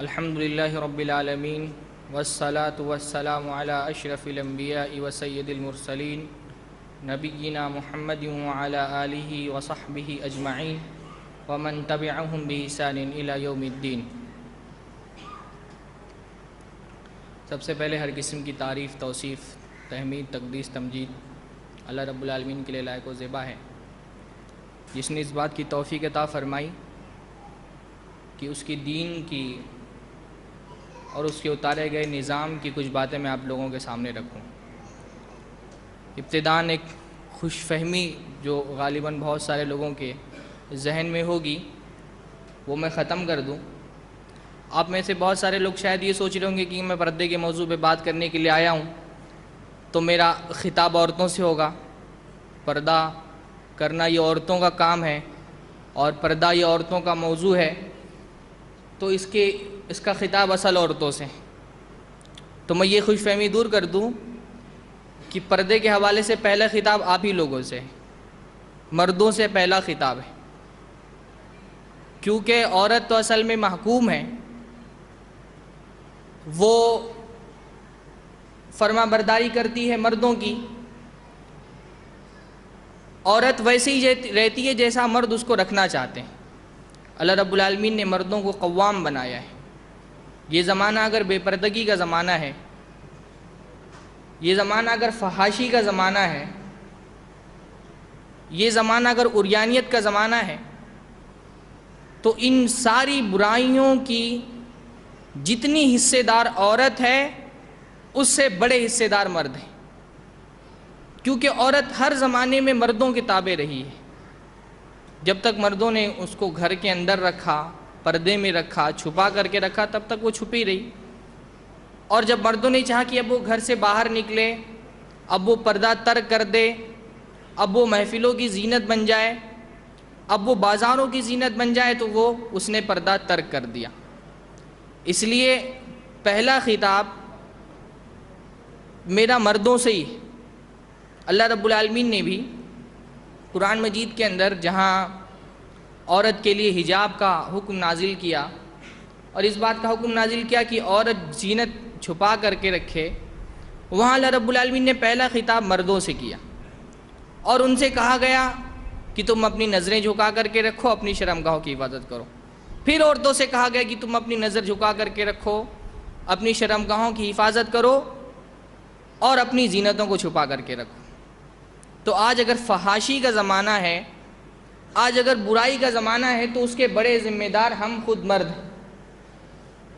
الحمد للہ رب العالمین والصلاة والسلام علی اشرف الانبیاء وسید المرسلین نبینا محمد وعلی آلہ وصحبہ اجمعین ومن تبعہم بإحسان الی یوم الدین۔ سب سے پہلے ہر قسم کی تعریف، توصیف، تحمید، تقدیس، تمجید اللہ رب العالمین کے لیے لائق و زیبا ہے، جس نے اس بات کی توفیق عطا فرمائی کہ اس کی دین کی اور اس کے اتارے گئے نظام کی کچھ باتیں میں آپ لوگوں کے سامنے رکھوں۔ ابتداً ایک خوش فہمی جو غالباً بہت سارے لوگوں کے ذہن میں ہوگی وہ میں ختم کر دوں۔ آپ میں سے بہت سارے لوگ شاید یہ سوچ رہے ہوں گے کہ میں پردے کے موضوع پہ بات کرنے کے لیے آیا ہوں تو میرا خطاب عورتوں سے ہوگا، پردہ کرنا یہ عورتوں کا کام ہے اور پردہ یہ عورتوں کا موضوع ہے، تو اس کا خطاب اصل عورتوں سے۔ تو میں یہ خوش فہمی دور کر دوں کہ پردے کے حوالے سے پہلا خطاب آپ ہی لوگوں سے، مردوں سے پہلا خطاب ہے، کیونکہ عورت تو اصل میں محکوم ہے، وہ فرما برداری کرتی ہے مردوں کی۔ عورت ویسے ہی رہتی ہے جیسا مرد اس کو رکھنا چاہتے ہیں۔ اللہ رب العالمین نے مردوں کو قوام بنایا ہے۔ یہ زمانہ اگر بے پردگی کا زمانہ ہے، یہ زمانہ اگر فحاشی کا زمانہ ہے، یہ زمانہ اگر عریانیت کا زمانہ ہے، تو ان ساری برائیوں کی جتنی حصے دار عورت ہے اس سے بڑے حصے دار مرد ہیں، کیونکہ عورت ہر زمانے میں مردوں کے تابع رہی ہے۔ جب تک مردوں نے اس کو گھر کے اندر رکھا، پردے میں رکھا، چھپا کر کے رکھا، تب تک وہ چھپی رہی، اور جب مردوں نے چاہا کہ اب وہ گھر سے باہر نکلے، اب وہ پردہ ترک کر دے، اب وہ محفلوں کی زینت بن جائے، اب وہ بازاروں کی زینت بن جائے، تو وہ اس نے پردہ ترک کر دیا۔ اس لیے پہلا خطاب میرا مردوں سے ہی۔ اللہ رب العالمین نے بھی قرآن مجید کے اندر جہاں عورت کے لیے حجاب کا حکم نازل کیا اور اس بات کا حکم نازل کیا کہ عورت زینت چھپا کر کے رکھے، وہاں اللہ رب العالمین نے پہلا خطاب مردوں سے کیا اور ان سے کہا گیا کہ تم اپنی نظریں جھکا کر کے رکھو، اپنی شرمگاہوں کی حفاظت کرو۔ پھر عورتوں سے کہا گیا کہ تم اپنی نظر جھکا کر کے رکھو، اپنی شرمگاہوں کی حفاظت کرو اور اپنی زینتوں کو چھپا کر کے رکھو۔ تو آج اگر فحاشی کا زمانہ ہے، آج اگر برائی کا زمانہ ہے، تو اس کے بڑے ذمہ دار ہم خود مرد ہیں۔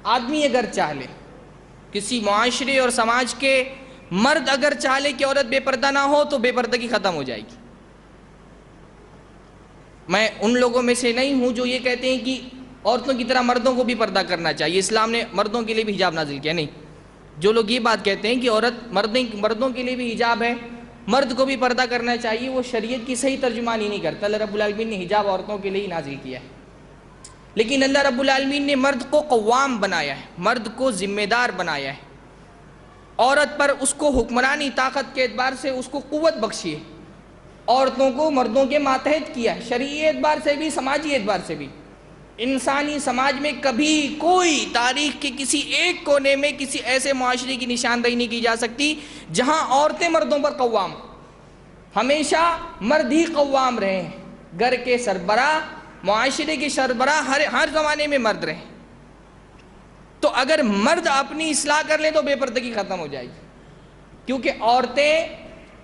آدمی اگر چاہ لے، کسی معاشرے اور سماج کے مرد اگر چاہ لے کہ عورت بے پردہ نہ ہو تو بے پردگی ختم ہو جائے گی۔ میں ان لوگوں میں سے نہیں ہوں جو یہ کہتے ہیں کہ عورتوں کی طرح مردوں کو بھی پردہ کرنا چاہیے، اسلام نے مردوں کے لیے بھی حجاب نازل کیا، نہیں۔ جو لوگ یہ بات کہتے ہیں کہ عورت مردوں کے لیے بھی حجاب ہے، مرد کو بھی پردہ کرنا چاہیے، وہ شریعت کی صحیح ترجمانی نہیں کرتا۔ اللہ رب العالمین نے حجاب عورتوں کے لیے ہی نازل کیا ہے، لیکن اللہ رب العالمین نے مرد کو قوام بنایا ہے، مرد کو ذمہ دار بنایا ہے، عورت پر اس کو حکمرانی طاقت کے اعتبار سے اس کو قوت بخشی ہے، عورتوں کو مردوں کے ماتحت کیا ہے، شرعی اعتبار سے بھی، سماجی اعتبار سے بھی۔ انسانی سماج میں کبھی کوئی تاریخ کے کسی ایک کونے میں کسی ایسے معاشرے کی نشاندہی نہیں کی جا سکتی جہاں عورتیں مردوں پر قوام۔ ہمیشہ مرد ہی قوام رہے ہیں، گھر کے سربراہ، معاشرے کے سربراہ ہر زمانے میں مرد رہے۔ تو اگر مرد اپنی اصلاح کر لیں تو بے پردگی ختم ہو جائے گی، کیونکہ عورتیں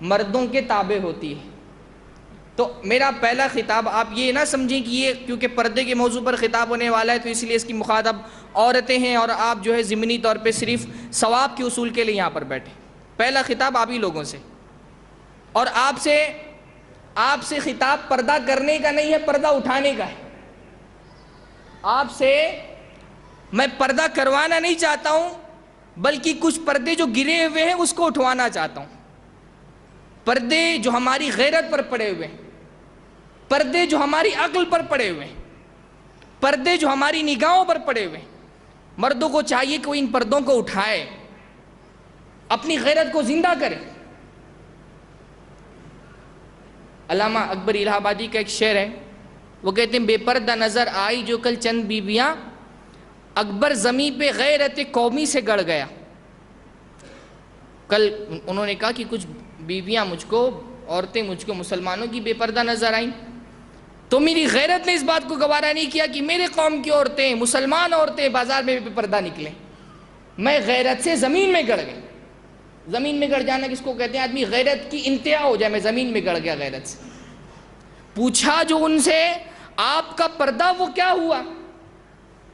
مردوں کے تابع ہوتی ہیں۔ تو میرا پہلا خطاب، آپ یہ نہ سمجھیں کہ یہ کیونکہ پردے کے موضوع پر خطاب ہونے والا ہے تو اس لیے اس کی مخاطب عورتیں ہیں اور آپ جو ہے ضمنی طور پہ صرف ثواب کے اصول کے لیے یہاں پر بیٹھے۔ پہلا خطاب آپ ہی لوگوں سے، اور آپ سے خطاب پردہ کرنے کا نہیں ہے، پردہ اٹھانے کا ہے۔ آپ سے میں پردہ کروانا نہیں چاہتا ہوں، بلکہ کچھ پردے جو گرے ہوئے ہیں اس کو اٹھوانا چاہتا ہوں۔ پردے جو ہماری غیرت پر پڑے ہوئے ہیں، پردے جو ہماری عقل پر پڑے ہوئے ہیں، پردے جو ہماری نگاہوں پر پڑے ہوئے ہیں، مردوں کو چاہیے کہ وہ ان پردوں کو اٹھائے، اپنی غیرت کو زندہ کرے۔ علامہ اکبر الہ آبادی کا ایک شعر ہے، وہ کہتے ہیں بے پردہ نظر آئی جو کل چند بیویاں، اکبر زمین پہ غیرت قومی سے گڑ گیا. کل انہوں نے کہا کہ کچھ بیویاں مجھ کو، عورتیں مجھ کو مسلمانوں کی بے پردہ نظر آئیں، تو میری غیرت نے اس بات کو گوارا نہیں کیا کہ میرے قوم کی عورتیں، مسلمان عورتیں بازار میں بے پردہ نکلیں. میں غیرت سے زمین میں گڑ گیا. زمین میں گڑ جانا کس کو کہتے ہیں؟ آدمی غیرت کی انتہا ہو جائے، میں زمین میں گڑ گیا غیرت سے. پوچھا جو ان سے آپ کا پردہ وہ کیا ہوا؟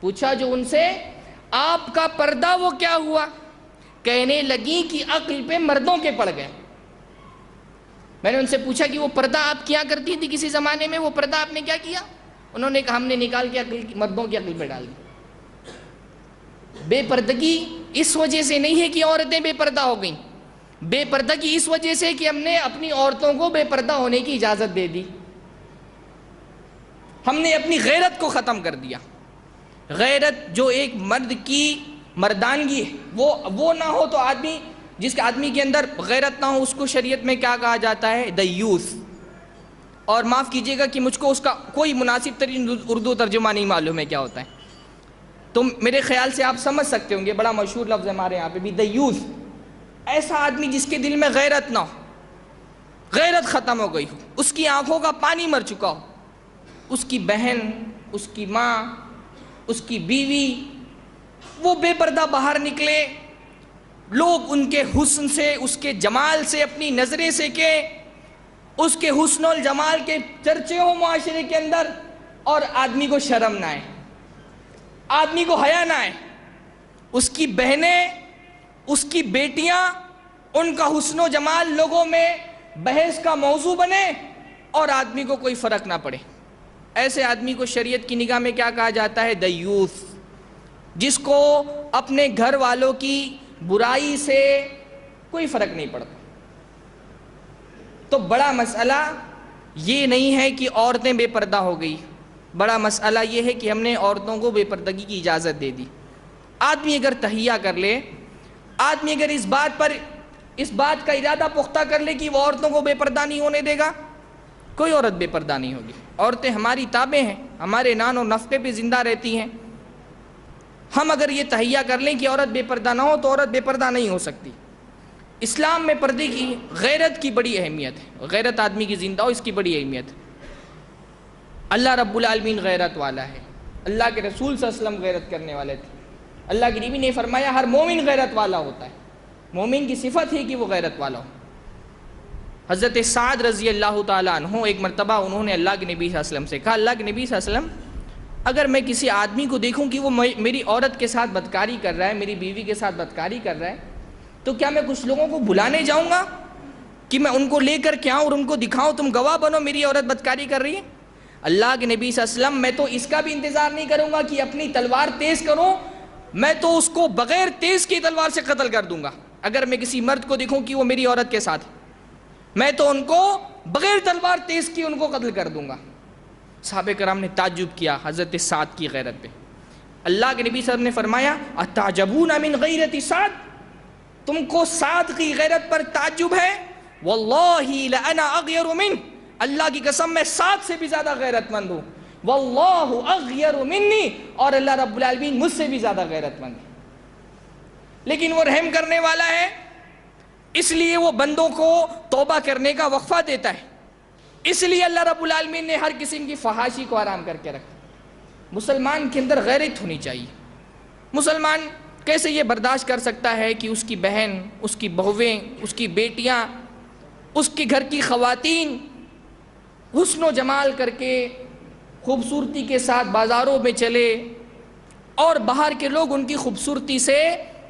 پوچھا جو ان سے آپ کا پردہ وہ کیا ہوا؟ کہنے لگی کہ عقل پہ مردوں کے پڑ گئے. میں نے ان سے پوچھا کہ وہ پردہ آپ کیا کرتی تھی کسی زمانے میں، وہ پردہ آپ نے کیا کیا؟ انہوں نے کہا ہم نے نکال کے عقل مردوں کی عقل پہ ڈال دی. بے پردگی اس وجہ سے نہیں ہے کہ عورتیں بے پردہ ہو گئیں، بے پردگی اس وجہ سے کہ ہم نے اپنی عورتوں کو بے پردہ ہونے کی اجازت دے دی. ہم نے اپنی غیرت کو ختم کر دیا. غیرت جو ایک مرد کی مردانگی ہے، وہ نہ ہو تو آدمی، جس کے آدمی کے اندر غیرت نہ ہو اس کو شریعت میں کیا کہا جاتا ہے؟ دیوس. اور معاف کیجئے گا کہ مجھ کو اس کا کوئی مناسب ترین اردو ترجمہ نہیں معلوم ہے کیا ہوتا ہے. تو میرے خیال سے آپ سمجھ سکتے ہوں گے، بڑا مشہور لفظ ہے ہمارے یہاں پہ بھی، دیوس. ایسا آدمی جس کے دل میں غیرت نہ ہو، غیرت ختم ہو گئی ہو، اس کی آنکھوں کا پانی مر چکا ہو، اس کی بہن، اس کی ماں، اس کی بیوی وہ بے پردہ باہر نکلے، لوگ ان کے حسن سے، اس کے جمال سے اپنی نظریں سے کہ اس کے حسن و جمال کے چرچے ہوں معاشرے کے اندر، اور آدمی کو شرم نہ آئے، آدمی کو حیا نہ آئے. اس کی بہنیں، اس کی بیٹیاں، ان کا حسن و جمال لوگوں میں بحث کا موضوع بنے اور آدمی کو کوئی فرق نہ پڑے. ایسے آدمی کو شریعت کی نگاہ میں کیا کہا جاتا ہے؟ دیوس. جس کو اپنے گھر والوں کی برائی سے کوئی فرق نہیں پڑتا. تو بڑا مسئلہ یہ نہیں ہے کہ عورتیں بے پردہ ہو گئی، بڑا مسئلہ یہ ہے کہ ہم نے عورتوں کو بے پردگی کی اجازت دے دی. آدمی اگر تہیہ کر لے، آدمی اگر اس بات کا ارادہ پختہ کر لے کہ وہ عورتوں کو بے پردہ نہیں ہونے دے گا، کوئی عورت بے پردہ نہیں ہوگی. عورتیں ہماری تابع ہیں، ہمارے نان و نفقے پہ زندہ رہتی ہیں. ہم اگر یہ تہیہ کر لیں کہ عورت بے پردہ نہ ہو تو عورت بے پردہ نہیں ہو سکتی. اسلام میں پردے کی، غیرت کی بڑی اہمیت ہے. غیرت آدمی کی زندہ ہو، اس کی بڑی اہمیت ہے. اللہ رب العالمین غیرت والا ہے. اللہ کے رسول صلی اللہ علیہ وسلم غیرت کرنے والے تھے. اللہ کی نبی نے فرمایا ہر مومن غیرت والا ہوتا ہے. مومن کی صفت ہے کہ وہ غیرت والا ہو. حضرت سعد رضی اللہ تعالیٰ عنہ ایک مرتبہ انہوں نے اللہ کے نبی صلی اللہ علیہ وسلم سے کہا، اللہ کے نبی صلی اللہ علیہ وسلم اگر میں کسی آدمی کو دیکھوں کہ وہ میری عورت کے ساتھ بدکاری کر رہا ہے، میری بیوی کے ساتھ بدکاری کر رہا ہے، تو کیا میں کچھ لوگوں کو بلانے جاؤں گا کہ میں ان کو لے کر کے آؤں اور ان کو دکھاؤں تم گواہ بنو میری عورت بدکاری کر رہی ہے؟ اللہ کے نبی صلی اللہ علیہ وسلم میں تو اس کا بھی انتظار نہیں کروں گا کہ اپنی تلوار تیز کروں، میں تو اس کو بغیر تیز کی تلوار سے قتل کر دوں گا. اگر میں کسی مرد کو دیکھوں کہ وہ میری عورت کے ساتھ، میں تو ان کو بغیر تلوار تیز کی ان کو قتل کر دوں گا. صحابہ کرام نے تعجب کیا حضرت سعد کی غیرت پہ. اللہ کے نبی صلی اللہ علیہ وسلم نے فرمایا اتعجبون من غیرت سعد، تم کو سعد کی غیرت پر تعجب ہے؟ واللہ لأنا اغیر منہ، اللہ کی قسم میں سعد سے بھی زیادہ غیرت مند ہوں. واللہ اغیر منی، اور اللہ رب العالمین مجھ سے بھی زیادہ غیرت مند ہے. لیکن وہ رحم کرنے والا ہے، اس لیے وہ بندوں کو توبہ کرنے کا وقفہ دیتا ہے. اس لیے اللہ رب العالمین نے ہر قسم کی فحاشی کو حرام کر کے رکھا. مسلمان کے اندر غیرت ہونی چاہیے. مسلمان کیسے یہ برداشت کر سکتا ہے کہ اس کی بہن، اس کی بہویں، اس کی بیٹیاں، اس کے گھر کی خواتین حسن و جمال کر کے خوبصورتی کے ساتھ بازاروں میں چلے اور باہر کے لوگ ان کی خوبصورتی سے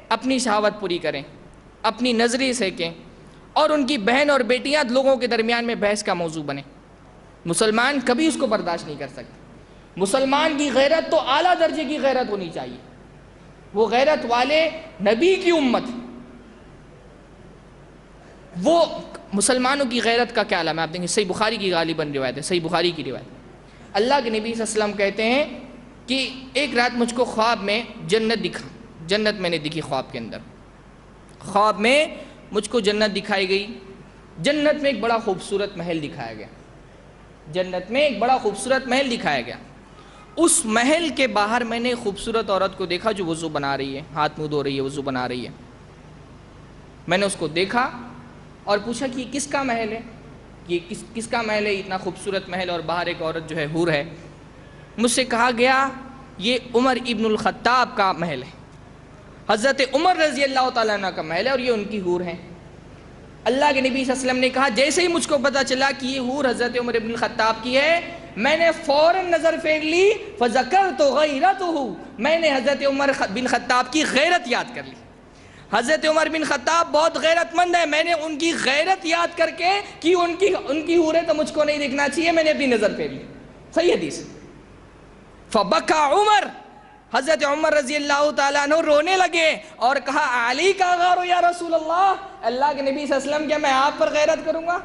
اپنی شہوت پوری کریں، اپنی نظریں سینکیں، اور ان کی بہن اور بیٹیاں لوگوں کے درمیان میں بحث کا موضوع بنے. مسلمان کبھی اس کو برداشت نہیں کر سکتے. مسلمان کی غیرت تو اعلیٰ درجے کی غیرت ہونی چاہیے. وہ غیرت والے نبی کی امت. وہ مسلمانوں کی غیرت کا کیا علامہ ہے؟ آپ دیکھیں صحیح بخاری کی غالباً روایت ہے، صحیح بخاری کی روایت. اللہ کے نبی صلی اللہ علیہ وسلم کہتے ہیں کہ ایک رات مجھ کو خواب میں جنت دکھا، جنت میں نے دیکھی خواب کے اندر. خواب میں مجھ کو جنت دکھائی گئی. جنت میں ایک بڑا خوبصورت محل دکھایا گیا. جنت میں ایک بڑا خوبصورت محل دکھایا گیا. اس محل کے باہر میں نے خوبصورت عورت کو دیکھا جو وضو بنا رہی ہے، ہاتھ منہ دھو رہی ہے، وضو بنا رہی ہے. میں نے اس کو دیکھا اور پوچھا کہ یہ کس کا محل ہے، یہ کس کا محل ہے، اتنا خوبصورت محل اور باہر ایک عورت جو ہے حور ہے. مجھ سے کہا گیا یہ عمر ابن الخطاب کا محل ہے، حضرت عمر رضی اللہ تعالیٰ عنہ کا محل ہے اور یہ ان کی حور ہیں. اللہ کے نبی صلی اللہ علیہ وسلم نے کہا جیسے ہی مجھ کو پتا چلا کہ یہ حور حضرت عمر ابن الخطاب کی ہے، میں نے فوراً نظر پھیر لی. فذکرت غیرتہ، میں نے حضرت عمر بن خطاب کی غیرت یاد کر لی. حضرت عمر بن خطاب بہت غیرت مند ہے، میں نے ان کی غیرت یاد کر کے کہ ان کی حور ہے تو مجھ کو نہیں دیکھنا چاہیے، میں نے اپنی نظر پھیر لی. صحیح حدیث. فبکا عمر، حضرت عمر رضی اللہ تعالیٰ عنہ رونے لگے اور کہا علی کا غارو یا رسول اللہ، اللہ کے نبی صلی اللہ علیہ وسلم کیا میں آپ پر غیرت کروں گا؟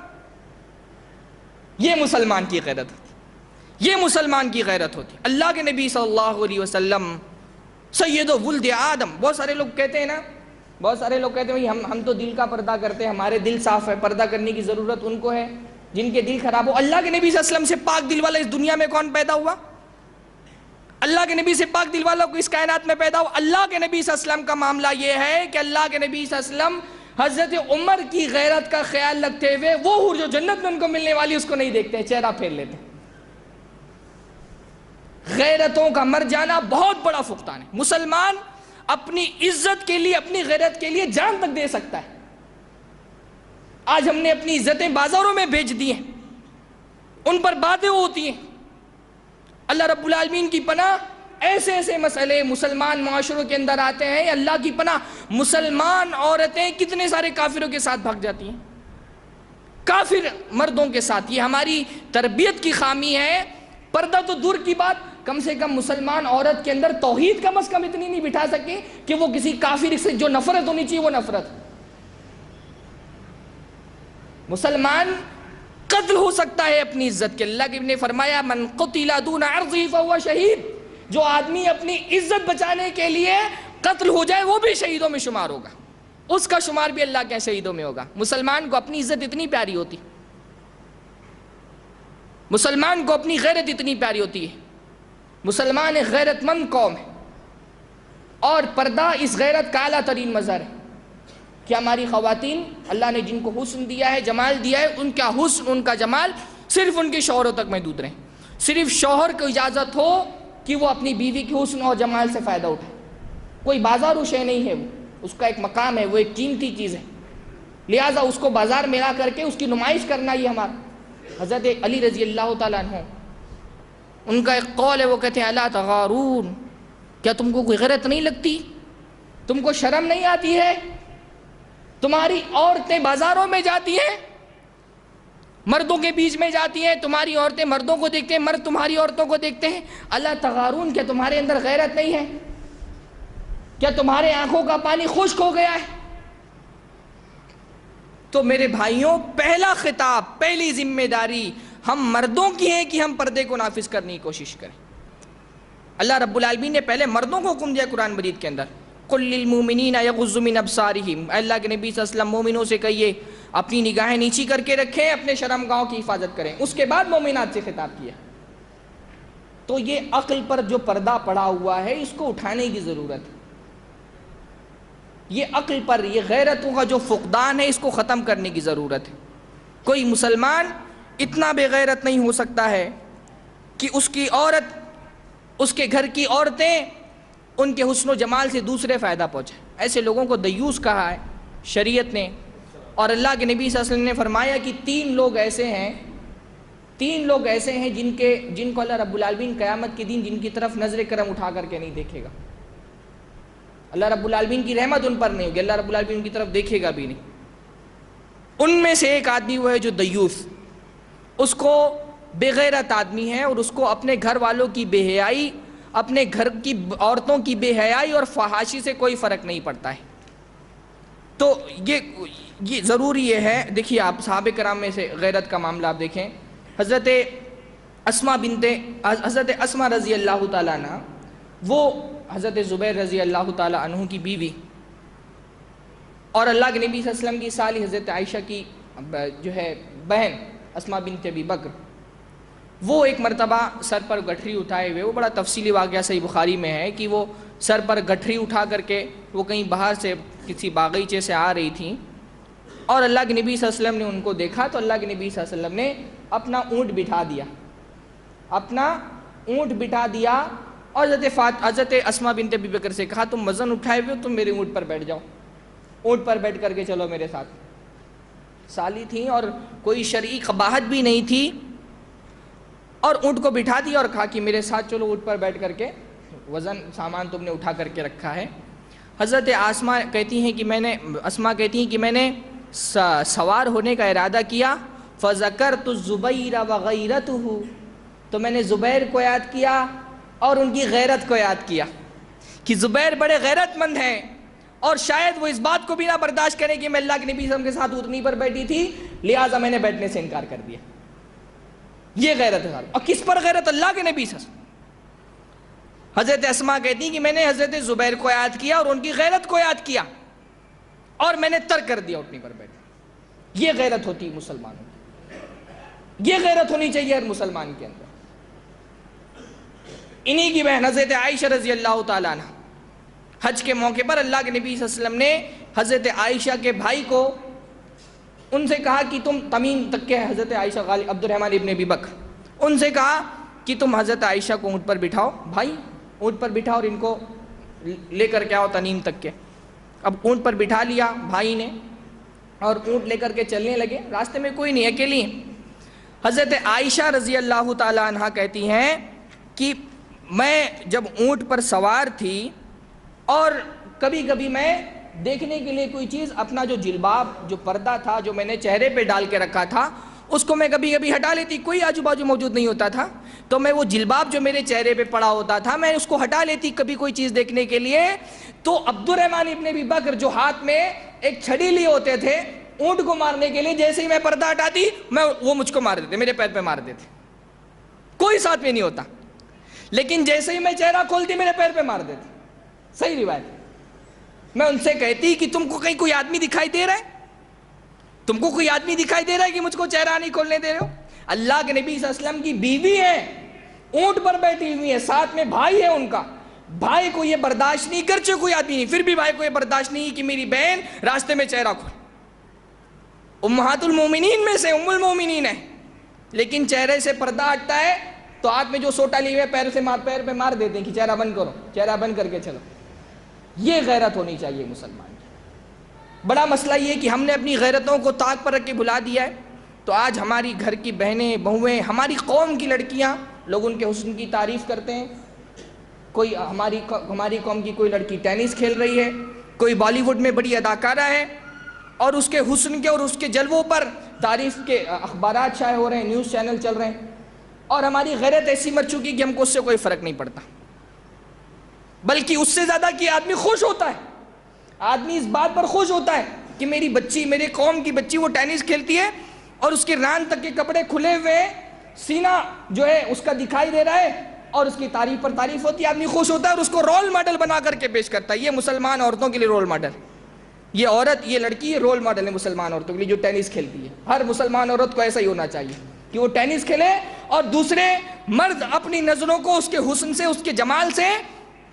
یہ مسلمان کی غیرت ہوتی، یہ مسلمان کی غیرت ہوتی. اللہ کے نبی صلی اللہ علیہ وسلم سید ولد آدم. بہت سارے لوگ کہتے ہیں نا، بہت سارے لوگ کہتے ہیں ہم تو دل کا پردہ کرتے ہیں، ہمارے دل صاف ہے، پردہ کرنے کی ضرورت ان کو ہے جن کے دل خراب ہو. اللہ کے نبی صلی اللہ علیہ وسلم سے پاک دل والا اس دنیا میں کون پیدا ہوا؟ اللہ کے نبی سے پاک دل والوں کو اس کائنات میں پیدا ہو. اللہ کے نبی صلی اللہ علیہ وسلم کا معاملہ یہ ہے کہ اللہ کے نبی صلی اللہ علیہ وسلم حضرت عمر کی غیرت کا خیال رکھتے ہوئے وہ حور جو جنت میں ان کو ملنے والی اس کو نہیں دیکھتے، چہرہ پھیر لیتے. غیرتوں کا مر جانا بہت بڑا فقدان ہے. مسلمان اپنی عزت کے لیے، اپنی غیرت کے لیے جان تک دے سکتا ہے. آج ہم نے اپنی عزتیں بازاروں میں بیچ دی ہیں، ان پر باتیں ہوتی ہیں. اللہ رب العالمین کی پناہ ایسے ایسے مسئلے مسلمان معاشروں کے اندر آتے ہیں، اللہ کی پناہ مسلمان عورتیں کتنے سارے کافروں کے ساتھ بھاگ جاتی ہیں، کافر مردوں کے ساتھ. یہ ہماری تربیت کی خامی ہے. پردہ تو دور کی بات، کم سے کم مسلمان عورت کے اندر توحید کم از کم اتنی نہیں بٹھا سکے کہ وہ کسی کافر سے جو نفرت ہونی چاہیے وہ نفرت. مسلمان قتل ہو سکتا ہے اپنی عزت کے. اللہ نے فرمایا من قتل دون عرضه فهو شہید، جو آدمی اپنی عزت بچانے کے لیے قتل ہو جائے وہ بھی شہیدوں میں شمار ہوگا، اس کا شمار بھی اللہ کے شہیدوں میں ہوگا. مسلمان کو اپنی عزت اتنی پیاری ہوتی، مسلمان کو اپنی غیرت اتنی پیاری ہوتی ہے. مسلمان ایک غیرت مند قوم ہے اور پردہ اس غیرت کا اعلیٰ ترین مظہر ہے. کہ ہماری خواتین اللہ نے جن کو حسن دیا ہے، جمال دیا ہے، ان کا حسن، ان کا جمال صرف ان کے شوہروں تک محدود رہیں. صرف شوہر کو اجازت ہو کہ وہ اپنی بیوی کے حسن اور جمال سے فائدہ اٹھائے. کوئی بازارو شے نہیں ہے، وہ اس کا ایک مقام ہے، وہ ایک قیمتی چیز ہے، لہٰذا اس کو بازار میں لا کر کے اس کی نمائش کرنا یہ ہمارا. حضرت علی رضی اللہ تعالیٰ عنہ ان کا ایک قول ہے، وہ کہتے ہیں الا تغارون، کیا تم کو کوئی غیرت نہیں لگتی؟ تم کو شرم نہیں آتی ہے؟ تمہاری عورتیں بازاروں میں جاتی ہیں، مردوں کے بیچ میں جاتی ہیں، تمہاری عورتیں مردوں کو دیکھتے ہیں، مرد تمہاری عورتوں کو دیکھتے ہیں. الا تغارون، کیا تمہارے اندر غیرت نہیں ہے؟ کیا تمہارے آنکھوں کا پانی خشک ہو گیا ہے؟ تو میرے بھائیوں، پہلا خطاب، پہلی ذمہ داری ہم مردوں کی ہے کہ ہم پردے کو نافذ کرنے کی کوشش کریں. اللہ رب العالمین نے پہلے مردوں کو حکم دیا قرآن مجید کے اندر، قل للمؤمنین یغضوا من ابصارہم. اللہ کے نبی صلی اللہ علیہ وسلم مومنوں سے کہیے اپنی نگاہیں نیچی کر کے رکھیں، اپنے شرمگاہوں کی حفاظت کریں. اس کے بعد مومنات سے خطاب کیا. تو یہ عقل پر جو پردہ پڑا ہوا ہے اس کو اٹھانے کی ضرورت ہے. یہ عقل پر، یہ غیرتوں کا جو فقدان ہے اس کو ختم کرنے کی ضرورت ہے. کوئی مسلمان اتنا بے غیرت نہیں ہو سکتا ہے کہ اس کی عورت، اس کے گھر کی عورتیں ان کے حسن و جمال سے دوسرے فائدہ پہنچے. ایسے لوگوں کو دیوس کہا ہے شریعت نے. اور اللہ کے نبی صلی اللہ علیہ وسلم نے فرمایا کہ تین لوگ ایسے ہیں جن کو اللہ رب العالمین قیامت کے دن جن کی طرف نظر کرم اٹھا کر کے نہیں دیکھے گا. اللہ رب العالمین کی رحمت ان پر نہیں ہوگی، اللہ رب العالمین ان کی طرف دیکھے گا بھی نہیں. ان میں سے ایک آدمی وہ ہے جو دیوس، اس کو بے غیرت آدمی ہے اور اس کو اپنے گھر والوں کی بے حیائی، اپنے گھر کی عورتوں کی بے حیائی اور فحاشی سے کوئی فرق نہیں پڑتا ہے. تو یہ ضروری یہ ہے. دیکھیے آپ صحابہ کرام میں سے غیرت کا معاملہ آپ دیکھیں. حضرت اسما رضی اللہ تعالیٰ عنہ، وہ حضرت زبیر رضی اللہ تعالیٰ عنہ کی بیوی اور اللہ کے نبی صلی اللہ علیہ وسلم کی سالی حضرت عائشہ کی جو ہے بہن اسما بنت ابی بکر، وہ ایک مرتبہ سر پر گٹھری اٹھائے ہوئے، وہ بڑا تفصیلی واقعہ صحیح بخاری میں ہے کہ وہ سر پر گٹھری اٹھا کر کے وہ کہیں باہر سے کسی باغیچے سے آ رہی تھیں، اور اللہ کے نبی صلی اللہ علیہ وسلم نے ان کو دیکھا تو اللہ کے نبی صلی اللہ علیہ وسلم نے اپنا اونٹ بٹھا دیا اور حضرت اسماء بنت ابی بکر سے کہا تم وزن اٹھائے ہوئے ہو، تم میرے اونٹ پر بیٹھ جاؤ، اونٹ پر بیٹھ کر کے چلو میرے ساتھ۔ سالی تھیں اور کوئی شرعی قباحت بھی نہیں تھی، اور اونٹ کو بٹھا دیا اور کہا کہ میرے ساتھ چلو، اونٹ پر بیٹھ کر کے وزن سامان تم نے اٹھا کر کے رکھا ہے۔ حضرت اسماء کہتی ہیں کہ میں نے سوار ہونے کا ارادہ کیا، فَذَكَرْتُ الزُّبَيْرَ وَغَيْرَتُهُ، تو میں نے زبیر کو یاد کیا اور ان کی غیرت کو یاد کیا کہ زبیر بڑے غیرت مند ہیں، اور شاید وہ اس بات کو بھی نہ برداشت کریں کہ میں اللہ کے نبی صلی اللہ علیہ وسلم کے ساتھ اونٹنی پر بیٹھی تھی، لہٰذا میں نے بیٹھنے سے انکار کر دیا۔ یہ غیرت ہے، اور کس پر غیرت؟ اللہ کے نبی صلی اللہ علیہ وسلم۔ حضرت اسماء کہتی ہیں کہ میں نے حضرت زبیر کو یاد کیا اور ان کی غیرت کو یاد کیا، اور میں نے ترک کر دیا اونٹنی پر بیٹھے۔ یہ غیرت ہوتی ہے مسلمانوں کی، یہ غیرت ہونی چاہیے ہر مسلمان کے اندر۔ انہی کی بہن حضرت عائشہ رضی اللہ تعالیٰ عنہ، حج کے موقع پر اللہ کے نبی صلی اللہ علیہ وسلم نے حضرت عائشہ کے بھائی کو ان سے کہا کہ تم تمیم تک کے حضرت عائشہ غالب عبد الرحمن ابن ابی بکر، ان سے کہا کہ تم حضرت عائشہ کو اونٹ پر بٹھاؤ، بھائی اونٹ پر بٹھاؤ اور ان کو لے کر کے آؤ تنیم تک کے۔ اب اونٹ پر بٹھا لیا بھائی نے اور اونٹ لے کر کے چلنے لگے، راستے میں کوئی نہیں، اکیلی ہیں۔ حضرت عائشہ رضی اللہ تعالیٰ عنہ کہتی ہیں کہ میں جب اونٹ پر سوار تھی اور کبھی کبھی میں دیکھنے کے لیے کوئی چیز، اپنا جو جلباب جو پردہ تھا جو میں نے چہرے پہ ڈال کے رکھا تھا اس کو میں کبھی کبھی ہٹا لیتی، کوئی آجو باجو موجود نہیں ہوتا تھا، تو میں وہ جلباب جو میرے چہرے پہ پڑا ہوتا تھا میں اس کو ہٹا لیتی کبھی کوئی چیز دیکھنے کے لیے، تو عبد الرحمن ابن ابی بکر جو ہاتھ میں ایک چھڑی لیے ہوتے تھے اونٹ کو مارنے کے لیے، جیسے ہی میں پردہ ہٹاتی وہ مجھ کو مار دیتے، میرے پیر پہ مار دیتے، کوئی ساتھ میں نہیں ہوتا، لیکن جیسے ہی میں چہرہ کھولتی میرے پیر پہ مار دیتے۔ صحیح روایت۔ میں ان سے کہتی کہ تم کو کہیں کوئی آدمی دکھائی دے رہا ہے؟ تم کو کوئی آدمی دکھائی دے رہا ہے کہ مجھ کو چہرہ نہیں کھولنے دے رہے ہو؟ اللہ کے نبی صلی اللہ علیہ وسلم کی بیوی ہے، اونٹ پر بیٹھی ہوئی ہے، ساتھ میں بھائی ہے ان کا، بھائی کو یہ برداشت نہیں، گرچہ کوئی آدمی نہیں، پھر بھی بھائی کو یہ برداشت نہیں کہ میری بہن راستے میں چہرہ کھول۔ امہات المومنین میں سے ام المومنین ہے، لیکن چہرے سے پردہ ہٹتا ہے تو ہاتھ میں جو سوٹا لیے ہوئے پیر پہ مار دیتے ہیں کہ چہرہ بند کرو، چہرہ بند کر کے چلو۔ یہ غیرت ہونی چاہیے مسلمان کی۔ بڑا مسئلہ یہ کہ ہم نے اپنی غیرتوں کو طاق پر رکھ کے بھلا دیا ہے، تو آج ہماری گھر کی بہنیں بہویں، ہماری قوم کی لڑکیاں، لوگ ان کے حسن کی تعریف کرتے ہیں، کوئی ہماری قوم کی کوئی لڑکی ٹینس کھیل رہی ہے، کوئی بالی ووڈ میں بڑی اداکارہ ہے، اور اس کے حسن کے اور اس کے جلووں پر تعریف کے اخبارات شائع ہو رہے ہیں، نیوز چینل چل رہے ہیں، اور ہماری غیرت ایسی مر چکی کہ ہم کو اس سے کوئی فرق نہیں پڑتا، بلکہ اس سے زیادہ کہ آدمی خوش ہوتا ہے، آدمی اس بات پر خوش ہوتا ہے کہ میری بچی، میرے قوم کی بچی وہ ٹینس کھیلتی ہے اور اس کے ران تک کے کپڑے کھلے ہوئے، سینہ جو ہے اس کا دکھائی دے رہا ہے، اور اس کی تعریف پر تعریف ہوتی ہے، آدمی خوش ہوتا ہے اور اس کو رول ماڈل بنا کر کے پیش کرتا ہے۔ یہ مسلمان عورتوں کے لیے رول ماڈل، یہ عورت، یہ لڑکی، یہ رول ماڈل ہے مسلمان عورتوں کے لیے جو ٹینس کھیلتی ہے۔ ہر مسلمان عورت کو ایسا ہی ہونا چاہیے کہ وہ ٹینس کھیلے اور دوسرے مرد اپنی نظروں کو اس کے حسن سے، اس کے جمال سے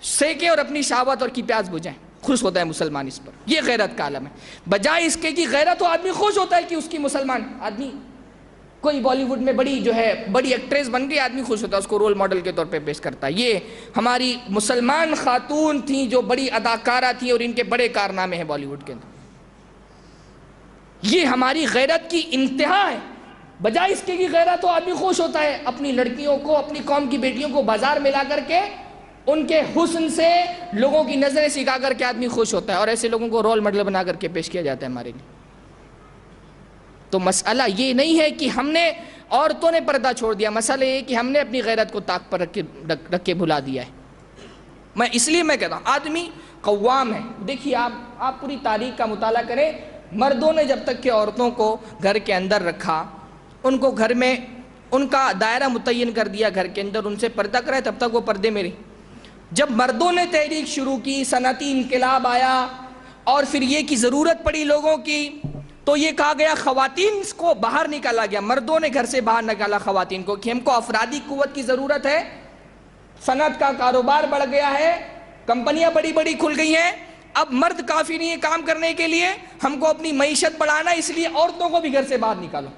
سیکے اور اپنی شہوت اور کی پیاس بجھائیں۔ خوش ہوتا ہے مسلمان اس پر، یہ غیرت کا عالم ہے۔ بجائے اس کے کہ غیرت ہو، آدمی خوش ہوتا ہے کہ اس کی مسلمان آدمی کوئی بالی ووڈ میں بڑی جو ہے بڑی ایکٹریس بن گئی، آدمی خوش ہوتا ہے، اس کو رول ماڈل کے طور پہ پیش کرتا ہے۔ یہ ہماری مسلمان خاتون تھیں جو بڑی اداکارہ تھیں اور ان کے بڑے کارنامے ہیں بالی ووڈ کے اندر۔ یہ ہماری غیرت کی انتہا ہے۔ بجائے اس کے کہ غیرت ہو، آدمی خوش ہوتا ہے اپنی لڑکیوں کو، اپنی قوم کی بیٹیوں کو بازار میں لا کر کے ان کے حسن سے لوگوں کی نظریں سکھا کر کے آدمی خوش ہوتا ہے، اور ایسے لوگوں کو رول ماڈل بنا کر کے پیش کیا جاتا ہے ہمارے لیے۔ تو مسئلہ یہ نہیں ہے کہ ہم نے عورتوں نے پردہ چھوڑ دیا، مسئلہ یہ ہے کہ ہم نے اپنی غیرت کو طاق پر رکھ کے بھلا دیا ہے۔ اس لیے میں کہتا ہوں آدمی قوام ہے۔ دیکھیے آپ پوری تاریخ کا مطالعہ کریں، مردوں نے جب تک کہ عورتوں کو گھر کے اندر رکھا، ان کو گھر میں ان کا دائرہ متعین کر دیا، گھر کے اندر ان سے پردہ کرائے، تب تک وہ پردے میں رہی۔ جب مردوں نے تحریک شروع کی، صنعتی انقلاب آیا، اور پھر یہ کی ضرورت پڑی لوگوں کی، تو یہ کہا گیا خواتین کو باہر نکالا گیا، مردوں نے گھر سے باہر نکالا خواتین کو کہ ہم کو افرادی قوت کی ضرورت ہے، صنعت کا کاروبار بڑھ گیا ہے، کمپنیاں بڑی بڑی کھل گئی ہیں، اب مرد کافی نہیں ہے کام کرنے کے لیے، ہم کو اپنی معیشت بڑھانا، اس لیے عورتوں کو بھی گھر سے باہر نکالو۔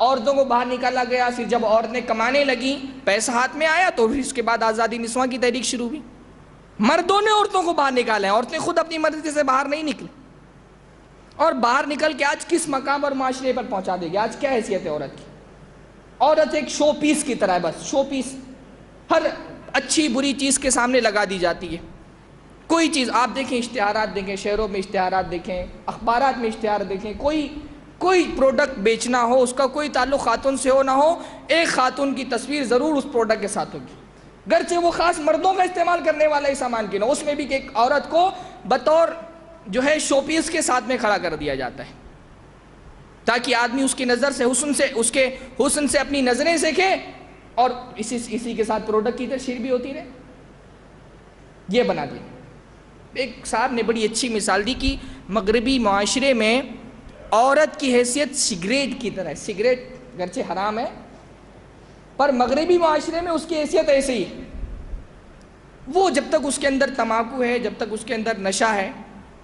عورتوں کو باہر نکالا گیا۔ پھر جب عورتیں کمانے لگیں، پیسہ ہاتھ میں آیا، تو پھر اس کے بعد آزادی نسواں کی تحریک شروع ہوئی۔ مردوں نے عورتوں کو باہر نکالا ہے، عورتیں خود اپنی مرضی سے باہر نہیں نکلی، اور باہر نکل کے آج کس مقام اور معاشرے پر پہنچا دے گی۔ آج کیا حیثیت ہے عورت کی؟ عورت ایک شو پیس کی طرح ہے، بس شو پیس، ہر اچھی بری چیز کے سامنے لگا دی جاتی ہے۔ کوئی چیز آپ دیکھیں، اشتہارات دیکھیں، شہروں میں اشتہارات دیکھیں، اخبارات میں اشتہار دیکھیں، کوئی پروڈکٹ بیچنا ہو، اس کا کوئی تعلق خاتون سے ہو نہ ہو، ایک خاتون کی تصویر ضرور اس پروڈکٹ کے ساتھ ہوگی، گرچہ وہ خاص مردوں کا استعمال کرنے والا ہی سامان کی نہ، اس میں بھی کہ ایک عورت کو بطور جو ہے شو پیس کے ساتھ میں کھڑا کر دیا جاتا ہے، تاکہ آدمی اس کی نظر سے اس کے حسن سے اپنی نظریں سیکھے، اور اسی کے ساتھ پروڈکٹ کی تشہیر بھی ہوتی رہے۔ یہ بنا دیا۔ ایک صاحب نے بڑی اچھی مثال دی کہ مغربی معاشرے میں عورت کی حیثیت سگریٹ کی طرح ہے۔ سگریٹ گرچہ حرام ہے، پر مغربی معاشرے میں اس کی حیثیت ایسے ہی ہے۔ وہ جب تک اس کے اندر تماکو ہے، جب تک اس کے اندر نشہ ہے،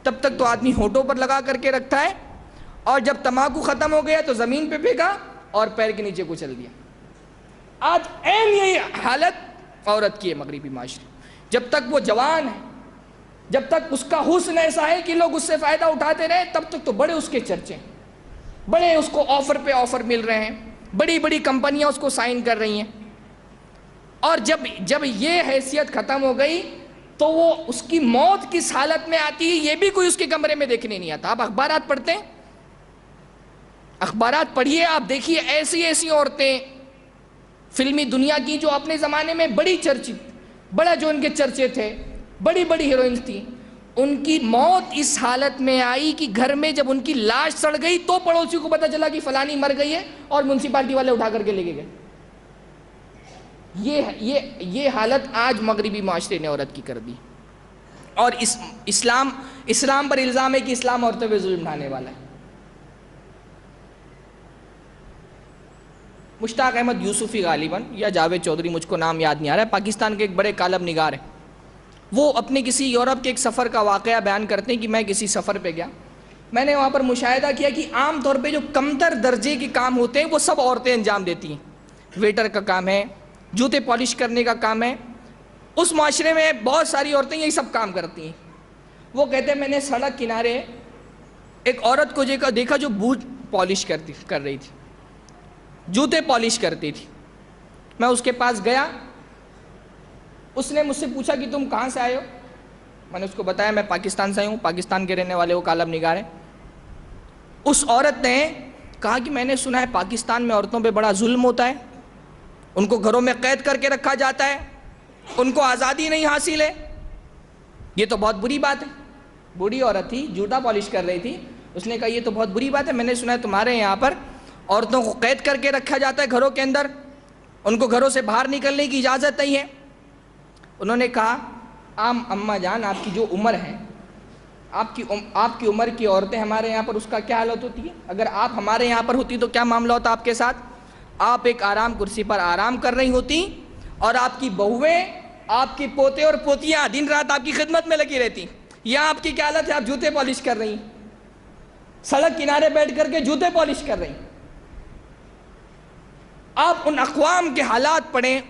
تب تک تو آدمی ہونٹوں پر لگا کر کے رکھتا ہے، اور جب تماکو ختم ہو گیا تو زمین پہ پھینکا اور پیر کے نیچے کچل دیا۔ آج عین یہی حالت عورت کی ہے مغربی معاشرے۔ جب تک وہ جوان ہے، جب تک اس کا حسن ایسا ہے کہ لوگ اس سے فائدہ اٹھاتے رہے، تب تک تو بڑے اس کے چرچے، بڑے اس کو آفر پہ آفر مل رہے ہیں، بڑی بڑی کمپنیاں اس کو سائن کر رہی ہیں۔ اور جب یہ حیثیت ختم ہو گئی تو وہ اس کی موت کس حالت میں آتی ہے یہ بھی کوئی اس کے کمرے میں دیکھنے نہیں آتا۔ آپ اخبارات پڑھتے ہیں، اخبارات پڑھیے، آپ دیکھیے ایسی عورتیں فلمی دنیا کی جو اپنے زمانے میں بڑی جو ان کے چرچے تھے، بڑی بڑی ہیروئنز تھیں، ان کی موت اس حالت میں آئی کہ گھر میں جب ان کی لاش سڑ گئی تو پڑوسی کو پتہ چلا کہ فلانی مر گئی ہے، اور میونسپلٹی والے اٹھا کر کے لے کے گئے۔ یہ حالت آج مغربی معاشرے نے عورت کی کر دی، اور اسلام پر الزام ہے کہ اسلام عورتوں پہ ظلم ڈھانے والا ہے۔ مشتاق احمد یوسفی غالباً یا جاوید چودھری، مجھ کو نام یاد نہیں آ رہا ہے، پاکستان کے ایک بڑے کالم نگار ہیں۔ وہ اپنے کسی یورپ کے ایک سفر کا واقعہ بیان کرتے ہیں کہ میں کسی سفر پہ گیا، میں نے وہاں پر مشاہدہ کیا کہ عام طور پہ جو کمتر درجے کے کام ہوتے ہیں وہ سب عورتیں انجام دیتی ہیں۔ ویٹر کا کام ہے، جوتے پالش کرنے کا کام ہے، اس معاشرے میں بہت ساری عورتیں یہی سب کام کرتی ہیں۔ وہ کہتے ہیں میں نے سڑک کنارے ایک عورت کو دیکھا جو بوٹ پالش کر رہی تھی، جوتے پالش کرتی تھی۔ میں اس کے پاس گیا، اس نے مجھ سے پوچھا کہ تم کہاں سے آئے ہو؟ میں نے اس کو بتایا میں پاکستان سے آئی ہوں، پاکستان کے رہنے والے وہ کالم نگار ہیں۔ اس عورت نے کہا کہ میں نے سنا ہے پاکستان میں عورتوں پہ بڑا ظلم ہوتا ہے، ان کو گھروں میں قید کر کے رکھا جاتا ہے، ان کو آزادی نہیں حاصل ہے، یہ تو بہت بری بات ہے۔ بوڑھی عورت تھی، جوتا پالش کر رہی تھی، اس نے کہا یہ تو بہت بری بات ہے، میں نے سنا ہے تمہارے یہاں پر عورتوں کو قید کر کے رکھا جاتا ہے گھروں کے اندر، ان کو گھروں سے باہر نکلنے کی اجازت نہیں ہے۔ انہوں نے کہا اماں جان، آپ کی جو عمر ہے، آپ کی عمر کی عورتیں ہمارے یہاں پر اس کا کیا حالت ہوتی ہے؟ اگر آپ ہمارے یہاں پر ہوتی تو کیا معاملہ ہوتا آپ کے ساتھ؟ آپ ایک آرام کرسی پر آرام کر رہی ہوتی، اور آپ کی بہویں، آپ کے پوتے اور پوتیاں دن رات آپ کی خدمت میں لگی رہتی۔ یہاں آپ کی کیا حالت ہے؟ آپ جوتے پالش کر رہی، سڑک کنارے بیٹھ کر کے جوتے پالش کر رہی۔ آپ ان اقوام کے حالات پڑھیں،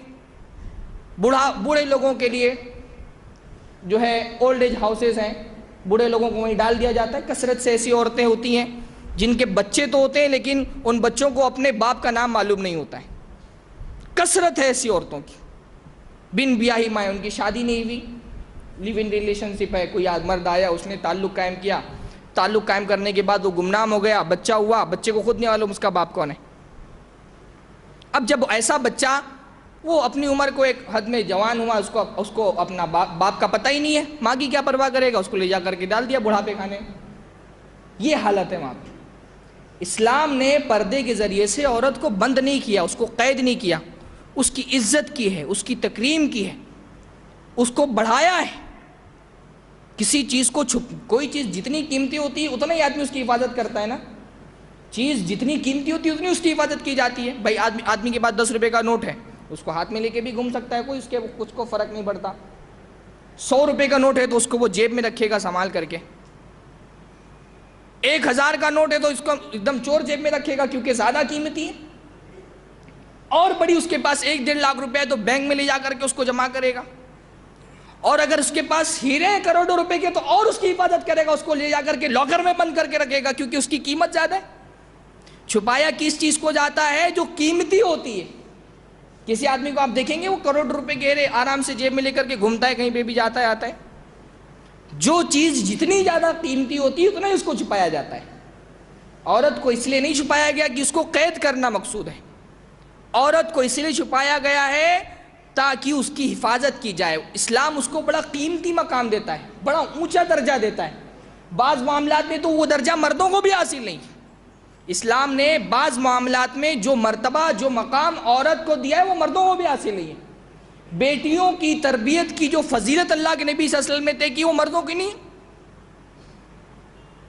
بوڑھے لوگوں کے لیے جو ہے اولڈ ایج ہاؤسز ہیں، بوڑھے لوگوں کو وہیں ڈال دیا جاتا ہے۔ کثرت سے ایسی عورتیں ہوتی ہیں جن کے بچے تو ہوتے ہیں لیکن ان بچوں کو اپنے باپ کا نام معلوم نہیں ہوتا ہے۔ کثرت ہے ایسی عورتوں کی، بن بیاہی مائیں، ان کی شادی نہیں ہوئی، لیو ان ریلیشن شپ ہے، کوئی مرد آیا، اس نے تعلق قائم کیا، تعلق قائم کرنے کے بعد وہ گمنام ہو گیا، بچہ ہوا، بچے کو خود نہیں معلوم اس کا باپ کون ہے۔ اب جب ایسا بچہ وہ اپنی عمر کو ایک حد میں جوان ہوا، اس کو اپنا باپ کا پتہ ہی نہیں ہے، ماں کی کیا پرواہ کرے گا، اس کو لے جا کر کے ڈال دیا بڑھاپے کھانے۔ یہ حالت ہے وہاں پہ۔ اسلام نے پردے کے ذریعے سے عورت کو بند نہیں کیا، اس کو قید نہیں کیا، اس کی عزت کی ہے، اس کی تکریم کی ہے، اس کو بڑھایا ہے۔ کسی چیز کو کوئی چیز جتنی قیمتی ہوتی ہے اتنا ہی آدمی اس کی حفاظت کرتا ہے نا۔ چیز جتنی قیمتی ہوتی ہے اتنی اس کی حفاظت کی جاتی ہے. بھائی آدمی کے پاس 10 روپے کا نوٹ ہے، اس کو ہاتھ میں لے کے بھی گھوم سکتا ہے کوئی، اس کو فرق نہیں پڑتا. 100 روپے کا نوٹ ہے تو اس کو وہ جیب میں رکھے گا سنبھال کر کے. 1000 کا نوٹ ہے تو اس کو ایک دم چور جیب میں رکھے گا کیونکہ زیادہ قیمتی ہے. اور بڑی اس کے پاس 1-1.5 لاکھ روپے ہے تو بینک میں لے جا کر کے اس کو جمع کرے گا. اور اگر اس کے پاس ہیرے ہیں کروڑوں روپے کے تو اور اس کی حفاظت کرے گا، اس کو لے جا کر کے لاکر میں بند کر کے رکھے گا کیونکہ اس کی قیمت زیادہ ہے. چھپایا کس چیز کو جاتا ہے؟ جو قیمتی ہوتی ہے. کسی آدمی کو آپ دیکھیں گے وہ کروڑ روپے کے ہیرے آرام سے جیب میں لے کر کے گھومتا ہے، کہیں پہ بھی جاتا ہے آتا ہے. جو چیز جتنی زیادہ قیمتی ہوتی ہے اتنا ہی اس کو چھپایا جاتا ہے. عورت کو اس لیے نہیں چھپایا گیا کہ اس کو قید کرنا مقصود ہے. عورت کو اس لیے چھپایا گیا ہے تاکہ اس کی حفاظت کی جائے. اسلام اس کو بڑا قیمتی مقام دیتا ہے، بڑا اونچا درجہ دیتا ہے. بعض معاملات میں تو وہ درجہ مردوں کو بھی حاصل نہیں. اسلام نے بعض معاملات میں جو مرتبہ جو مقام عورت کو دیا ہے وہ مردوں کو بھی حاصل نہیں ہے. بیٹیوں کی تربیت کی جو فضیلت اللہ کے نبی صلی اللہ علیہ وسلم نے طے کی وہ مردوں کی نہیں.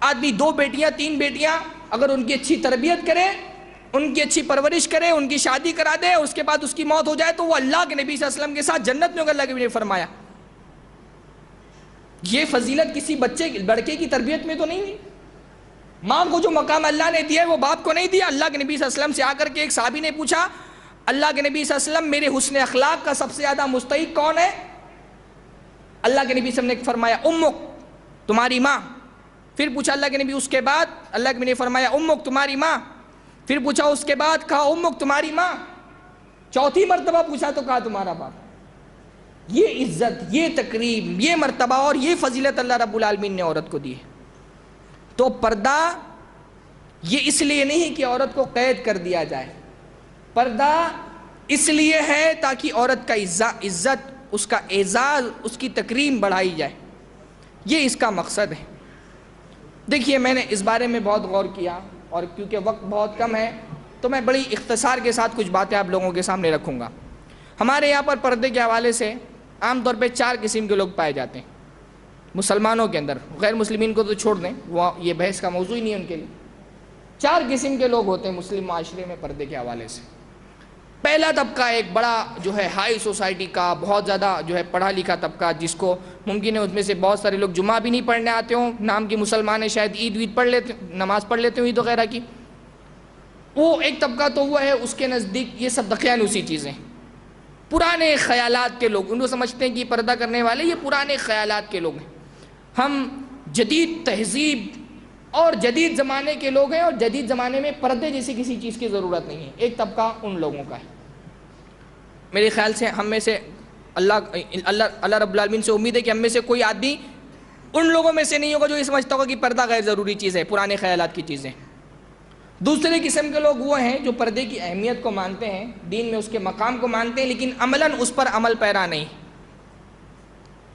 آدمی 2 بیٹیاں 3 بیٹیاں اگر ان کی اچھی تربیت کرے، ان کی اچھی پرورش کرے، ان کی شادی کرا دے اور اس کے بعد اس کی موت ہو جائے تو وہ اللہ کے نبی صلی اللہ علیہ وسلم کے ساتھ جنت میں ہوگا. اللہ کے نبی نے فرمایا یہ فضیلت کسی لڑکے کی تربیت میں تو نہیں ہوئی. ماں کو جو مقام اللہ نے دیا ہے وہ باپ کو نہیں دیا. اللہ کے نبی صلی اللہ علیہ وسلم سے آ کر کے ایک صحابی نے پوچھا اللہ کے نبی صلی اللہ علیہ وسلم میرے حسن اخلاق کا سب سے زیادہ مستحق کون ہے؟ اللہ کے نبی صلی اللہ علیہ وسلم نے فرمایا امک، تمہاری ماں. پھر پوچھا اللہ کے نبی اس کے بعد؟ اللہ کے نبی نے فرمایا امک، تمہاری ماں. پھر پوچھا اس کے بعد؟ کہا امک، تمہاری ماں. چوتھی مرتبہ پوچھا تو کہا تمہارا باپ. یہ عزت، یہ تکریم، یہ مرتبہ اور یہ فضیلت اللہ رب العالمین نے عورت کو دی ہے. تو پردہ یہ اس لیے نہیں کہ عورت کو قید کر دیا جائے. پردہ اس لیے ہے تاکہ عورت کا عزت، اس کا اعزاز، اس کی تکریم بڑھائی جائے. یہ اس کا مقصد ہے. دیکھیے میں نے اس بارے میں بہت غور کیا اور کیونکہ وقت بہت کم ہے تو میں بڑی اختصار کے ساتھ کچھ باتیں آپ لوگوں کے سامنے رکھوں گا. ہمارے یہاں پر پردے کے حوالے سے عام طور پہ 4 قسم کے لوگ پائے جاتے ہیں مسلمانوں کے اندر. غیر مسلمین کو تو چھوڑ دیں، وہ یہ بحث کا موضوع ہی نہیں ہے ان کے لیے. 4 قسم کے لوگ ہوتے ہیں مسلم معاشرے میں پردے کے حوالے سے. پہلا طبقہ ایک بڑا جو ہے ہائی سوسائٹی کا، بہت زیادہ جو ہے پڑھا لکھا طبقہ، جس کو ممکن ہے اس میں سے بہت سارے لوگ جمعہ بھی نہیں پڑھنے آتے ہوں، نام کے مسلمان ہیں، شاید عید پڑھ لیتے، نماز پڑھ لیتے ہوں عید وغیرہ کی. وہ ایک طبقہ تو وہ ہے اس کے نزدیک یہ سب دقیانوسی چیزیں، پرانے خیالات کے لوگ. ان کو سمجھتے ہیں کہ پردہ کرنے والے یہ پرانے خیالات کے لوگ ہیں. ہم جدید تہذیب اور جدید زمانے کے لوگ ہیں اور جدید زمانے میں پردے جیسی کسی چیز کی ضرورت نہیں ہے. ایک طبقہ ان لوگوں کا ہے. میرے خیال سے ہم میں سے اللہ رب العالمین سے امید ہے کہ ہم میں سے کوئی آدمی ان لوگوں میں سے نہیں ہوگا جو یہ سمجھتا ہوگا کہ پردہ غیر ضروری چیز ہے، پرانے خیالات کی چیزیں. دوسرے قسم کے لوگ وہ ہیں جو پردے کی اہمیت کو مانتے ہیں، دین میں اس کے مقام کو مانتے ہیں، لیکن عملاً اس پر عمل پیرا نہیں،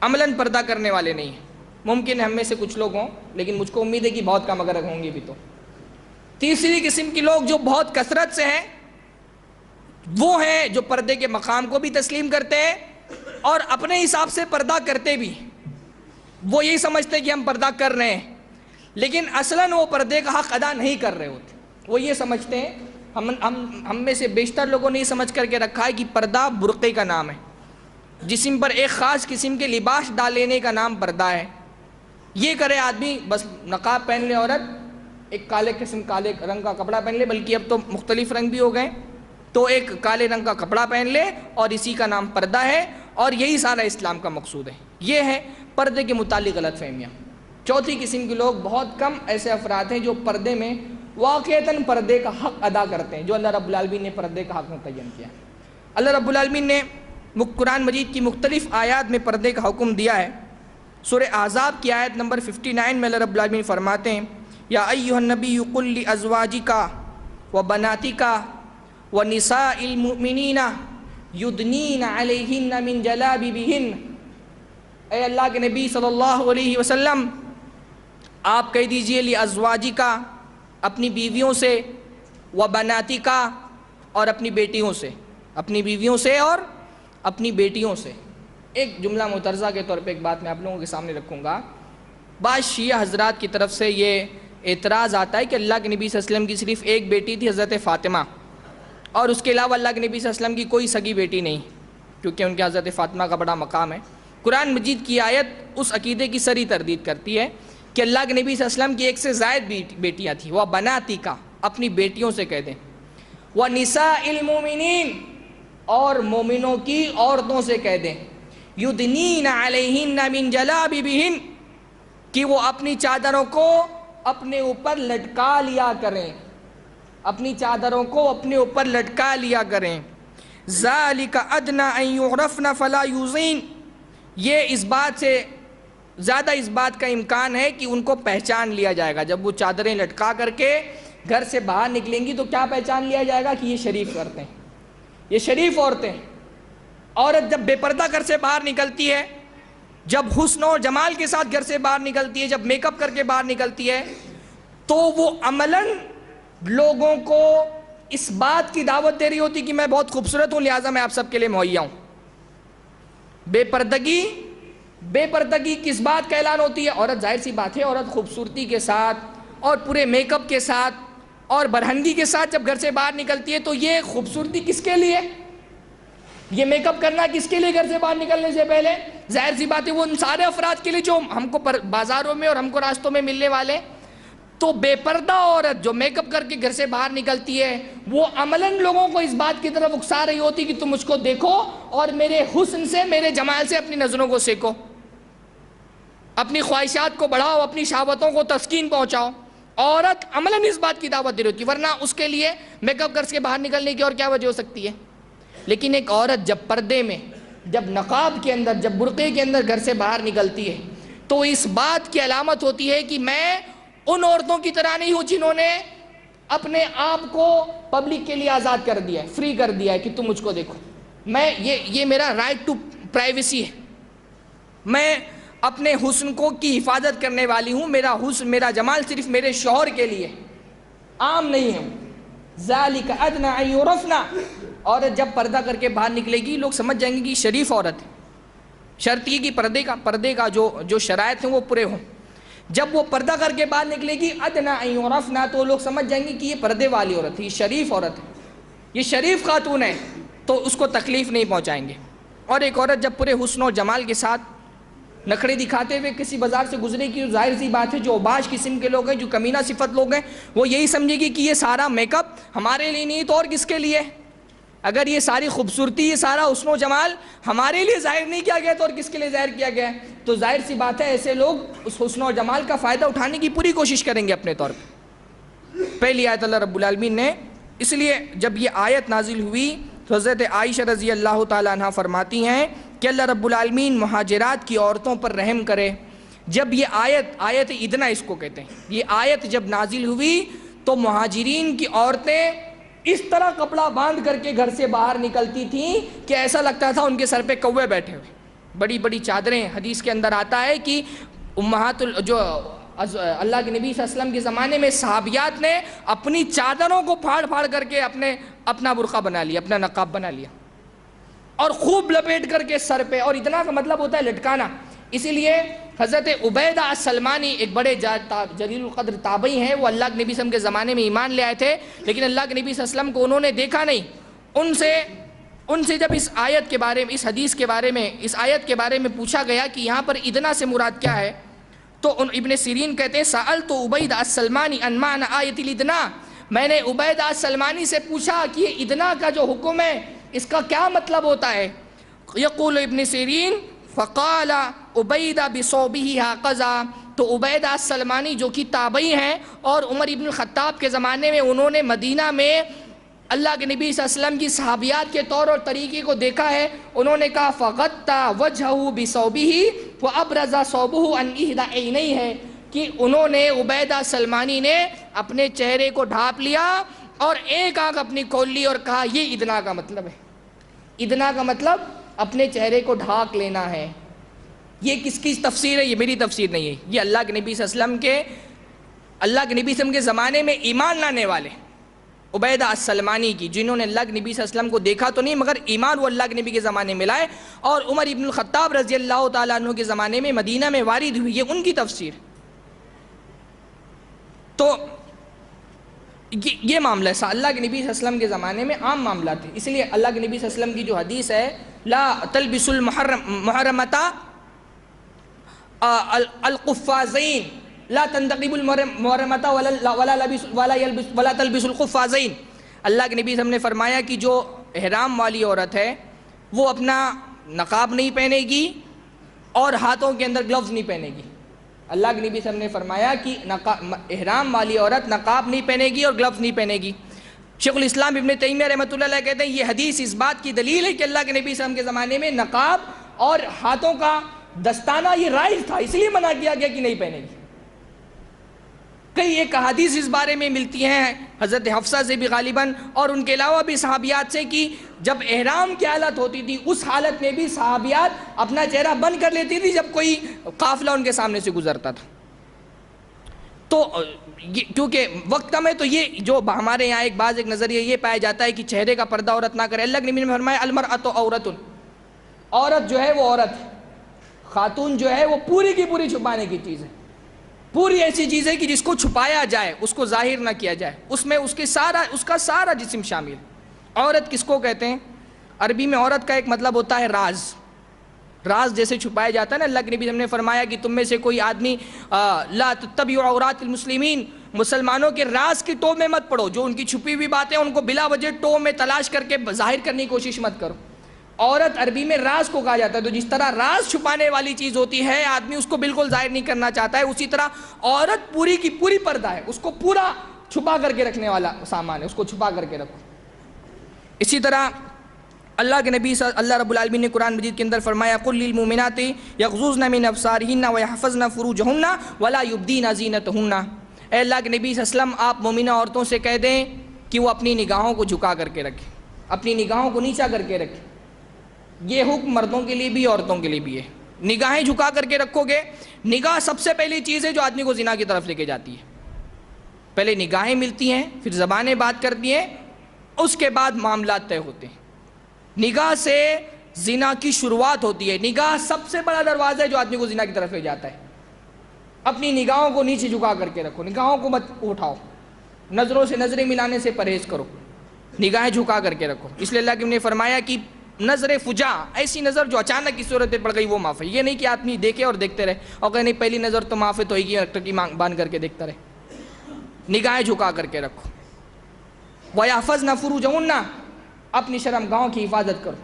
عملاً پردہ کرنے والے نہیں ہیں. ممکن ہے ہم میں سے کچھ لوگ ہوں لیکن مجھ کو امید ہے کہ بہت کم اگر ہوں گے بھی تو. تیسری قسم کے لوگ جو بہت کثرت سے ہیں وہ ہیں جو پردے کے مقام کو بھی تسلیم کرتے ہیں اور اپنے حساب سے پردہ کرتے بھی. وہ یہی سمجھتے ہیں کہ ہم پردہ کر رہے ہیں لیکن اصلاً وہ پردے کا حق ادا نہیں کر رہے ہوتے. وہ یہ سمجھتے ہیں، ہم میں سے بیشتر لوگوں نے یہ سمجھ کر کے رکھا ہے کہ پردہ برقعے کا نام ہے، جسم پر ایک خاص قسم کے لباس ڈال لینے کا نام پردہ ہے. یہ کرے آدمی، بس نقاب پہن لے عورت، ایک کالے رنگ کا کپڑا پہن لے، بلکہ اب تو مختلف رنگ بھی ہو گئے، تو ایک کالے رنگ کا کپڑا پہن لے اور اسی کا نام پردہ ہے اور یہی سارا اسلام کا مقصود ہے. یہ ہے پردے کے متعلق غلط فہمیاں. چوتھی قسم کے لوگ، بہت کم ایسے افراد ہیں جو پردے میں واقعتاً پردے کا حق ادا کرتے ہیں، جو اللہ رب العالمین نے پردے کا حق متعین کیا. اللہ رب العالمین نے قرآن مجید کی مختلف آیات میں پردے کا حکم دیا ہے. سورہ احزاب کی آیت نمبر 59 میں اللہ رب العالمین فرماتے ہیں یا ایھا النبی قل لازواجک وبناتک ونساء المؤمنین یدنین علیہن من جلابیبہن. اے اللہ کے نبی صلی اللہ علیہ وسلم آپ کہہ دیجئے لازواجک اپنی بیویوں سے، وبناتک اور اپنی بیٹیوں سے، اپنی بیویوں سے اور اپنی بیٹیوں سے. ایک جملہ مترجہ کے طور پہ ایک بات میں آپ لوگوں کے سامنے رکھوں گا. بعض شیعہ حضرات کی طرف سے یہ اعتراض آتا ہے کہ اللہ کے نبی صلی اللہ علیہ وسلم کی صرف ایک بیٹی تھی حضرت فاطمہ، اور اس کے علاوہ اللہ کے نبی صلی اللہ علیہ وسلم کی کوئی سگی بیٹی نہیں، کیونکہ ان کے حضرت فاطمہ کا بڑا مقام ہے۔ قرآن مجید کی آیت اس عقیدے کی سری تردید کرتی ہے کہ اللہ کے نبی صلی اللہ علیہ وسلم کی ایک سے زائد بیٹیاں تھیں۔ وہ بناتی کا، اپنی بیٹیوں سے کہہ دیں، وہ نساء المومنین، اور مومنوں کی عورتوں سے کہہ دیں، یدنین علیہن من جلابیبہن، کہ وہ اپنی چادروں کو اپنے اوپر لٹکا لیا کریں، اپنی چادروں کو اپنے اوپر لٹکا لیا کریں۔ ذالک ادنی ان یعرفن فلا یؤذین، یہ اس بات سے زیادہ اس بات کا امکان ہے کہ ان کو پہچان لیا جائے گا۔ جب وہ چادریں لٹکا کر کے گھر سے باہر نکلیں گی تو کیا پہچان لیا جائے گا کہ یہ شریف عورتیں، یہ شریف عورتیں۔ عورت جب بے پردہ گھر سے باہر نکلتی ہے، جب حسن و جمال کے ساتھ گھر سے باہر نکلتی ہے، جب میک اپ کر کے باہر نکلتی ہے، تو وہ عملاً لوگوں کو اس بات کی دعوت دے رہی ہوتی کہ میں بہت خوبصورت ہوں، لہٰذا میں آپ سب کے لیے مہیا ہوں۔ بے پردگی کس بات کا اعلان ہوتی ہے؟ عورت، ظاہر سی بات ہے، عورت خوبصورتی کے ساتھ اور پورے میک اپ کے ساتھ اور برہنگی کے ساتھ جب گھر سے باہر نکلتی ہے تو یہ خوبصورتی کس کے لیے، یہ میک اپ کرنا کس کے لیے گھر سے باہر نکلنے سے پہلے؟ ظاہر سی بات ہے وہ ان سارے افراد کے لیے جو ہم کو بازاروں میں اور ہم کو راستوں میں ملنے والے۔ تو بے پردہ عورت جو میک اپ کر کے گھر سے باہر نکلتی ہے وہ عملاً لوگوں کو اس بات کی طرف اکسا رہی ہوتی کہ تم مجھ کو دیکھو اور میرے حسن سے، میرے جمال سے اپنی نظروں کو سیکھو، اپنی خواہشات کو بڑھاؤ، اپنی شہوتوں کو تسکین پہنچاؤ۔ عورت عملاً اس بات کی دعوت دے رہی ہوتی، ورنہ اس کے لیے میک اپ کر کے باہر نکلنے کی اور کیا وجہ ہو سکتی ہے؟ لیکن ایک عورت جب پردے میں، جب نقاب کے اندر، جب برقعے کے اندر گھر سے باہر نکلتی ہے تو اس بات کی علامت ہوتی ہے کہ میں ان عورتوں کی طرح نہیں ہوں جنہوں نے اپنے آپ کو پبلک کے لیے آزاد کر دیا ہے، فری کر دیا ہے کہ تم مجھ کو دیکھو، میں یہ میرا رائٹ ٹو پرائیویسی ہے، میں اپنے حسن کو کی حفاظت کرنے والی ہوں، میرا حسن، میرا جمال صرف میرے شوہر کے لیے، عام نہیں ہے۔ ذالک ادنی ان یعرفن، عورت جب پردہ کر کے باہر نکلے گی لوگ سمجھ جائیں گے کہ شریف عورت ہے، شرط یہ کہ پردے کا جو شرائط ہیں وہ پورے ہوں۔ جب وہ پردہ کر کے باہر نکلے گی ادنی ان یعرفن، تو لوگ سمجھ جائیں گے کہ یہ پردے والی عورت ہے، یہ شریف عورت ہے، یہ شریف خاتون ہے، تو اس کو تکلیف نہیں پہنچائیں گے۔ اور ایک عورت جب پورے حسن و جمال کے ساتھ نخرے دکھاتے ہوئے کسی بازار سے گزرے کی، ظاہر سی بات ہے جو اوباش قسم کے لوگ ہیں، جو کمینہ صفت لوگ ہیں، وہ یہی سمجھے گی کہ یہ سارا میک اپ ہمارے لیے نہیں تو اور کس کے لیے؟ اگر یہ ساری خوبصورتی، یہ سارا حسن و جمال ہمارے لیے ظاہر نہیں کیا گیا تو اور کس کے لیے ظاہر کیا گیا ہے؟ تو ظاہر سی بات ہے ایسے لوگ اس حسن و جمال کا فائدہ اٹھانے کی پوری کوشش کریں گے اپنے طور پہ۔ پہلی آیت اللہ رب العالمین نے، اس لیے جب یہ آیت نازل ہوئی تو حضرت عائشہ رضی اللہ تعالیٰ عنہ فرماتی ہیں کہ اللہ رب العالمین مہاجرات کی عورتوں پر رحم کرے۔ جب یہ آیت ادنا اس کو کہتے ہیں، یہ آیت جب نازل ہوئی تو مہاجرین کی عورتیں اس طرح کپڑا باندھ کر کے گھر سے باہر نکلتی تھیں کہ ایسا لگتا تھا ان کے سر پہ کوے بیٹھے ہوئے، بڑی بڑی چادریں۔ حدیث کے اندر آتا ہے کہ امہات جو اللہ کے نبی صلی اللہ علیہ وسلم کے زمانے میں صحابیات نے اپنی چادروں کو پھاڑ پھاڑ کر کے اپنا برقع بنا لیا، اپنا نقاب بنا لیا، اور خوب لپیٹ کر کے سر پہ، اور اتنا کا مطلب ہوتا ہے لٹکانا۔ اسی لیے حضرت عبیدہ السلمانی ایک بڑے جلیل القدر تابعی ہیں، وہ اللہ کے نبی صلی اللہ علیہ وسلم کے زمانے میں ایمان لے آئے تھے، لیکن اللہ کے نبی صلی اللہ علیہ وسلم کو انہوں نے دیکھا نہیں۔ ان سے جب اس آیت کے بارے میں، اس حدیث کے بارے میں، اس آیت کے بارے میں پوچھا گیا کہ یہاں پر ادنا سے مراد کیا ہے، تو ابن سیرین کہتے ہیں سألت عبیدہ السلمانی عن معنی آیت الادنا، میں نے عبیدہ السلمانی سے پوچھا کہ یہ ادنا کا جو حکم ہے اس کا کیا مطلب ہوتا ہے؟ یقول ابن سیرین فقال عبیدہ بصوبہ ہاقذا، تو عبیدہ السلمانی جو کہ تابعی ہیں اور عمر ابن الخطاب کے زمانے میں انہوں نے مدینہ میں اللہ کے نبی صلی اللہ علیہ وسلم کی صحابیات کے طور اور طریقے کو دیکھا ہے، انہوں نے کہا فغطى وجهه بصوبه وابرز صوبه عن احدى عینیہ، ہے کہ انہوں نے عبیدہ سلمانی نے اپنے چہرے کو ڈھانپ لیا اور ایک آنکھ اپنی کھول لی اور کہا یہ ادنا کا مطلب ہے۔ ادنا کا مطلب اپنے چہرے کو ڈھانک لینا ہے۔ یہ کس کی تفسیر ہے؟ یہ میری تفسیر نہیں ہے، یہ اللہ کے نبی صلی اللہ علیہ وسلم کے زمانے میں ایمان لانے والے عبیدہ السلمانی کی، جنہوں نے اللہ کے نبی صلی اللہ علیہ وسلم کو دیکھا تو نہیں مگر ایمان وہ اللہ کے نبی کے زمانے میں لائے، اور عمر ابن الخطاب رضی اللہ تعالیٰ عنہ کے زمانے میں مدینہ میں وارد ہوئی، یہ ان کی تفسیر۔ تو یہ معاملہ ہے اللہ کے نبی صلی اللہ علیہ وسلم کے زمانے میں عام معاملات تھے. اس لیے اللہ کے نبی صلی اللہ علیہ وسلم کی جو حدیث ہے لا تلبس المحرمتا القفازین لا تنتقب المحرمتا ولا تلبس القفازین، اللہ کے نبی صلی اللہ علیہ وسلم نے فرمایا کہ جو احرام والی عورت ہے وہ اپنا نقاب نہیں پہنے گی اور ہاتھوں کے اندر گلوز نہیں پہنے گی. اللہ کے نبی صلی اللہ علیہ وسلم نے فرمایا کہ احرام والی عورت نقاب نہیں پہنے گی اور گلوز نہیں پہنے گی. شیخ الاسلام ابن تیمیہ رحمۃ اللہ علیہ کہتے ہیں یہ حدیث اس بات کی دلیل ہے کہ اللہ کے نبی صلی اللہ علیہ وسلم کے زمانے میں نقاب اور ہاتھوں کا دستانہ یہ رائج تھا، اس لیے منع کیا گیا کہ نہیں پہنے گی. کئی ایک حدیث اس بارے میں ملتی ہیں حضرت حفصہ سے بھی غالباً اور ان کے علاوہ بھی صحابیات سے کہ جب احرام کی حالت ہوتی تھی اس حالت میں بھی صحابیات اپنا چہرہ بند کر لیتی تھی جب کوئی قافلہ ان کے سامنے سے گزرتا تھا. تو کیونکہ وقت کم ہے تو یہ جو ہمارے یہاں ایک نظریہ یہ پایا جاتا ہے کہ چہرے کا پردہ عورت نہ کرے. اللہ کے نبی نے فرمایا المرأۃ عورۃ، عورت جو ہے وہ عورت ہے، خاتون جو ہے وہ پوری کی پوری چھپانے کی چیز ہے، پوری ایسی چیز ہے کہ جس کو چھپایا جائے، اس کو ظاہر نہ کیا جائے، اس میں اس کا سارا جسم شامل. عورت کس کو کہتے ہیں؟ عربی میں عورت کا ایک مطلب ہوتا ہے راز. راز جیسے چھپایا جاتا ہے نا، اللہ کے نبی نے فرمایا کہ تم میں سے کوئی آدمی لا تتبعوا عورات المسلمین، مسلمانوں کے راز کی ٹو میں مت پڑو، جو ان کی چھپی ہوئی باتیں ان کو بلا وجہ ٹو میں تلاش کر کے ظاہر کرنے کی کوشش مت کرو. عورت عربی میں راز کو کہا جاتا ہے. تو جس طرح راز چھپانے والی چیز ہوتی ہے، آدمی اس کو بالکل ظاہر نہیں کرنا چاہتا ہے، اسی طرح عورت پوری کی پوری پردہ ہے، اس کو پورا چھپا کر کے رکھنے والا سامان ہے، اس کو چھپا کر کے رکھو. اسی طرح اللہ کے نبی اللہ رب العالمین نے قرآن مجید کے اندر فرمایا قل للمؤمنات یغضضن من ابصارهن ويحفظن فروجهن ولا يبدين زینتهن. اے اللہ کے نبی صلی اللہ علیہ وسلم آپ مومنہ عورتوں سے کہہ دیں کہ وہ اپنی نگاہوں کو جھکا کر کے رکھیں، اپنی نگاہوں کو نیچا کر کے رکھیں. یہ حکم مردوں کے لیے بھی عورتوں کے لیے بھی ہے. نگاہیں جھکا کر کے رکھو گے. نگاہ سب سے پہلی چیز ہے جو آدمی کو زنا کی طرف لے کے جاتی ہے. پہلے نگاہیں ملتی ہیں، پھر زبانیں بات کرتی ہیں، اس کے بعد معاملات طے ہوتے ہیں. نگاہ سے زنا کی شروعات ہوتی ہے. نگاہ سب سے بڑا دروازہ ہے جو آدمی کو زنا کی طرف لے جاتا ہے. اپنی نگاہوں کو نیچے جھکا کر کے رکھو، نگاہوں کو مت اٹھاؤ، نظروں سے نظریں ملانے سے پرہیز کرو، نگاہیں جھکا کر کے رکھو. اس لیے اللہ کے نے فرمایا کہ نظر فجا، ایسی نظر جو اچانک کی صورت پہ پڑ گئی وہ معاف ہے. یہ نہیں کہ آدمی دیکھے اور دیکھتے رہے اور کہ نہیں پہلی نظر تو معاف ہے تو ایک ہی ٹکی باندھ کر کے دیکھتا رہے. نگاہیں جھکا کر کے رکھو. وَيَحْفَظْنَ فُرُوجَهُنَّ، اپنی شرمگاہوں کی حفاظت کرو.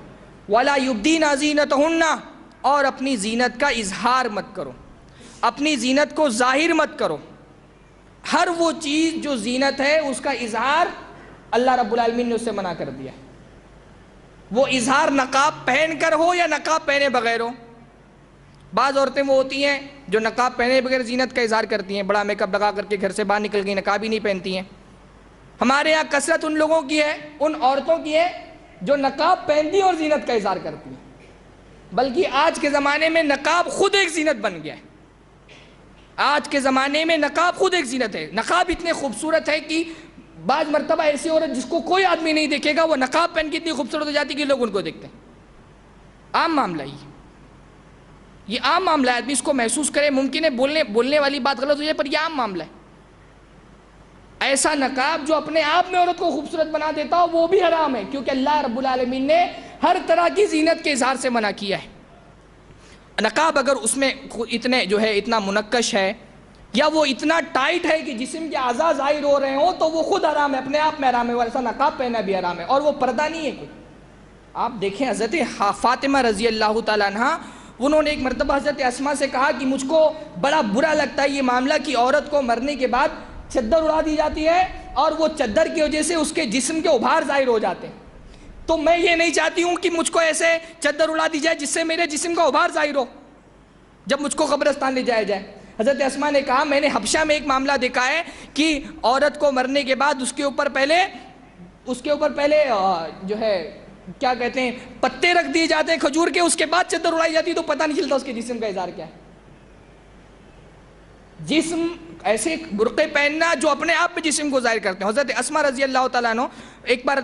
وَلَا يُبْدِينَ زِينَتَهُنَّ، اور اپنی زینت کا اظہار مت کرو، اپنی زینت کو ظاہر مت کرو. ہر وہ چیز جو زینت ہے اس کا اظہار اللہ رب العالمین نے اس سے منع کر دیا. وہ اظہار نقاب پہن کر ہو یا نقاب پہنے بغیر ہو. بعض عورتیں وہ ہوتی ہیں جو نقاب پہنے بغیر زینت کا اظہار کرتی ہیں، بڑا میک اپ لگا کر کے گھر سے باہر نکل گئی، نقاب ہی نہیں پہنتی ہیں. ہمارے یہاں کثرت ان لوگوں کی ہے، ان عورتوں کی ہے جو نقاب پہنتی ہیں اور زینت کا اظہار کرتی ہیں. بلکہ آج کے زمانے میں نقاب خود ایک زینت بن گیا ہے. آج کے زمانے میں نقاب خود ایک زینت ہے. نقاب اتنے خوبصورت ہے کہ بعض مرتبہ ایسی عورت جس کو کوئی آدمی نہیں دیکھے گا وہ نقاب پہن کے اتنی خوبصورت ہو جاتی کہ لوگ ان کو دیکھتے ہیں. عام معاملہ یہ عام معاملہ ہے. آدمی اس کو محسوس کرے، ممکن ہے بولنے والی بات غلط ہو جائے پر یہ عام معاملہ ہے. ایسا نقاب جو اپنے آپ میں عورت کو خوبصورت بنا دیتا ہو وہ بھی حرام ہے، کیونکہ اللہ رب العالمین نے ہر طرح کی زینت کے اظہار سے منع کیا ہے. نقاب اگر اس میں اتنا منقش ہے یا وہ اتنا ٹائٹ ہے کہ جسم کے اعضاء ظاہر ہو رہے ہوں تو وہ خود حرام ہے، اپنے آپ میں حرام ہے. ویسا نقاب پہنا بھی حرام ہے اور وہ پردہ نہیں ہے کوئی. آپ دیکھیں حضرت فاطمہ رضی اللہ تعالیٰ عنہ، انہوں نے ایک مرتبہ حضرت اسماء سے کہا کہ مجھ کو بڑا برا لگتا ہے یہ معاملہ کہ عورت کو مرنے کے بعد چادر اڑا دی جاتی ہے اور وہ چادر کی وجہ سے اس کے جسم کے ابھار ظاہر ہو جاتے ہیں. تو میں یہ نہیں چاہتی ہوں کہ مجھ کو ایسے چادر اڑا دی جائے جس سے میرے جسم کا ابھار ظاہر ہو جب مجھ کو قبرستان لے جایا جائے. حضرت اسماء نے کہا میں نے حبشہ میں ایک معاملہ دیکھا ہے کہ عورت کو مرنے کے بعد اس کے اوپر پہلے جو ہے کیا کہتے ہیں پتے رکھ دیے جاتے ہیں کھجور کے، اس کے بعد چادر اڑائی جاتی تو پتہ نہیں چلتا اس کے جسم کا اظہار کیا ہے. جسم ایسے برقعے پہننا جو اپنے آپ پہ جسم کو ظاہر کرتے ہیں. حضرت اسماء رضی اللہ تعالیٰ عنہ ایک بار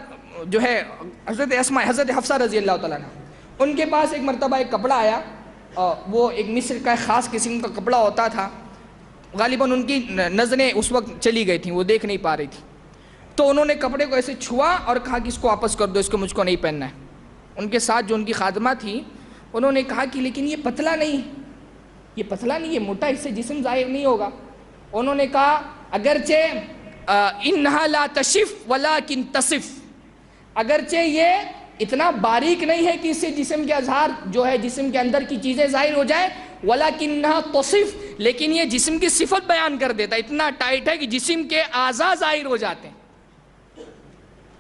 جو ہے حضرت حفصہ رضی اللہ تعالیٰ عنہ ان کے پاس ایک مرتبہ ایک کپڑا آیا، وہ ایک مصر کا خاص قسم کا کپڑا ہوتا تھا. غالباً ان کی نظریں اس وقت چلی گئی تھیں، وہ دیکھ نہیں پا رہی تھی، تو انہوں نے کپڑے کو ایسے چھوا اور کہا کہ اس کو واپس کر دو، اس کو مجھ کو نہیں پہننا ہے۔ ان کے ساتھ جو ان کی خادمہ تھی انہوں نے کہا کہ لیکن یہ پتلا نہیں، یہ پتلا نہیں، یہ موٹا، اس سے جسم ظاہر نہیں ہوگا۔ انہوں نے کہا اگرچہ انہا لا تشف ولکن تصف، اگرچہ یہ اتنا باریک نہیں ہے کہ اس سے جسم کے اظہار جو ہے جسم کے اندر کی چیزیں ظاہر ہو جائیں، ولکنہا تصف، لیکن یہ جسم کی صفت بیان کر دیتا ہے، اتنا ٹائٹ ہے کہ جسم کے اعضاء ظاہر ہو جاتے ہیں۔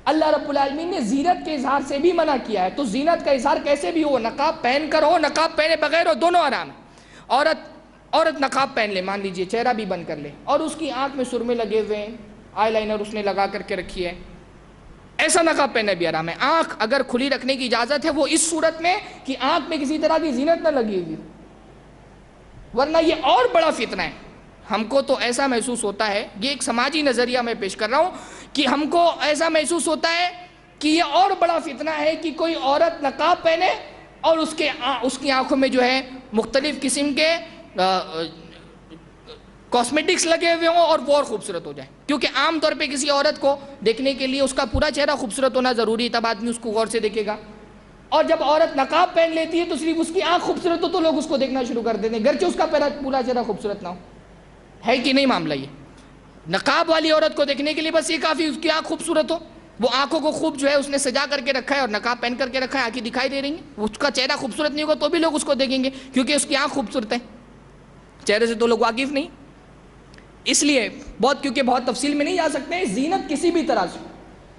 اللہ رب العالمین نے زینت کے اظہار سے بھی منع کیا ہے، تو زینت کا اظہار کیسے بھی ہو، نقاب پہن کر ہو، نقاب پہنے بغیر ہو، دونوں آرام ہے۔ عورت نقاب پہن لے، مان لیجئے چہرہ بھی بند کر لے، اور اس کی آنکھ میں سرمے لگے ہوئے ہیں، آئی لائنر اس نے لگا کر کے رکھی ہے، ایسا نقاب پہنے بھی آرام ہے۔ آنکھ اگر کھلی رکھنے کی اجازت ہے وہ اس صورت میں کہ آنکھ میں کسی طرح کی زینت نہ لگی ہوئی، ورنہ یہ اور بڑا فتنہ ہے۔ ہم کو تو ایسا محسوس ہوتا ہے، یہ ایک سماجی نظریہ میں پیش کر رہا ہوں، کہ ہم کو ایسا محسوس ہوتا ہے کہ یہ اور بڑا فتنہ ہے کہ کوئی عورت نقاب پہنے اور اس کی آنکھوں میں جو ہے مختلف قسم کے کاسمیٹکس لگے ہوئے ہوں اور وہ اور خوبصورت ہو جائے، کیونکہ عام طور پہ کسی عورت کو دیکھنے کے لیے اس کا پورا چہرہ خوبصورت ہونا ضروری ہے، تب آدمی اس کو غور سے دیکھے گا، اور جب عورت نقاب پہن لیتی ہے تو صرف اس کی آنکھ خوبصورت ہو تو لوگ اس کو دیکھنا شروع کر دیتے ہیں، گرچہ اس کا پورا چہرہ خوبصورت نہ ہو۔ ہے کہ نہیں معاملہ یہ؟ نقاب والی عورت کو دیکھنے کے لیے بس یہ کافی اس کی آنکھ خوبصورت ہو، وہ آنکھوں کو خوب جو ہے اس نے سجا کر کے رکھا ہے اور نقاب پہن کر کے رکھا ہے، آنکھیں دکھائی دے رہی ہیں، اس کا چہرہ خوبصورت نہیں ہوگا تو بھی لوگ اس کو دیکھیں گے کیونکہ اس کی آنکھ خوبصورت ہے، چہرے سے تو لوگ واقف نہیں۔ اس لیے کیونکہ بہت تفصیل میں نہیں جا سکتے ہیں، زینت کسی بھی طرح سے،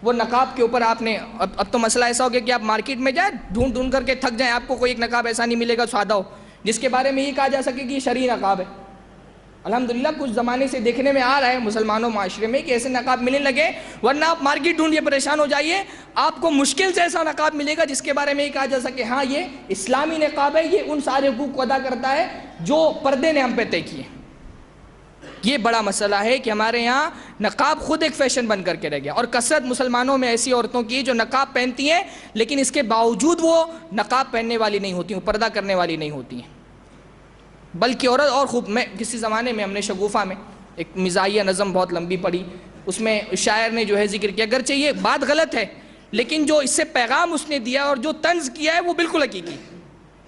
وہ نقاب کے اوپر آپ نے اب تو مسئلہ ایسا ہو گیا کہ آپ مارکیٹ میں جائیں ڈھونڈ کر کے تھک جائیں، آپ کو کوئی ایک نقاب ایسا نہیں ملے گا سادہ ہو جس کے بارے میں یہ کہا جا سکے کہ یہ شرعی نقاب ہے۔ الحمدللہ کچھ زمانے سے دیکھنے میں آ رہا ہے مسلمانوں معاشرے میں کہ ایسے نقاب ملنے لگے، ورنہ آپ مارکیٹ ڈھونڈیے پریشان ہو جائیے، آپ کو مشکل سے ایسا نقاب ملے گا جس کے بارے میں یہ کہا جا سکے ہاں یہ اسلامی نقاب ہے، یہ ان سارے حقوق کو ادا کرتا ہے جو پردے نے ہم پہ طے کیے۔ یہ بڑا مسئلہ ہے کہ ہمارے یہاں نقاب خود ایک فیشن بن کر کے رہ گیا، اور کثرت مسلمانوں میں ایسی عورتوں کی جو نقاب پہنتی ہیں لیکن اس کے باوجود وہ نقاب پہننے والی نہیں ہوتی ہیں، وہ پردہ کرنے والی نہیں ہوتی ہیں، بلکہ عورت اور خوب۔ میں کسی زمانے میں ہم نے شگوفہ میں ایک مزاحیہ نظم بہت لمبی پڑھی، اس میں شاعر نے جو ہے ذکر کیا، اگرچہ یہ بات غلط ہے لیکن جو اس سے پیغام اس نے دیا اور جو طنز کیا ہے وہ بالکل حقیقی۔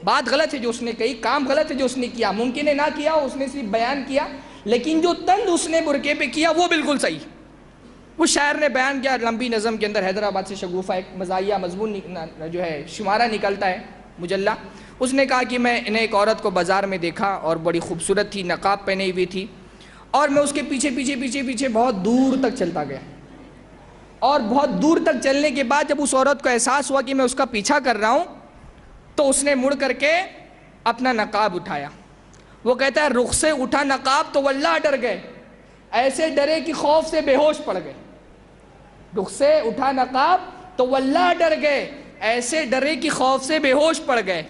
بات غلط ہے جو اس نے کہی، کام غلط ہے جو اس نے کیا، ممکن ہے نہ کیا، اس نے صرف بیان کیا، لیکن جو طنز اس نے برقعے پہ کیا وہ بالکل صحیح۔ وہ شاعر نے بیان کیا لمبی نظم کے اندر، حیدرآباد سے شگوفہ ایک مزاحیہ مضمون جو ہے شمارہ نکلتا ہے مجلہ، اس نے کہا کہ میں نے ایک عورت کو بازار میں دیکھا اور بڑی خوبصورت تھی، نقاب پہنے ہوئی تھی، اور میں اس کے پیچھے بہت دور تک چلتا گیا، اور بہت دور تک چلنے کے بعد جب اس عورت کو احساس ہوا کہ میں اس کا پیچھا کر رہا ہوں تو اس نے مڑ کر کے اپنا نقاب اٹھایا۔ وہ کہتا ہے رخ سے اٹھا نقاب تو واللہ ڈر گئے، ایسے ڈرے کہ خوف سے بے ہوش پڑ گئے۔ رخ سے اٹھا نقاب تو واللہ ڈر گئے، ایسے ڈرے کہ خوف سے بے ہوش پڑ گئے۔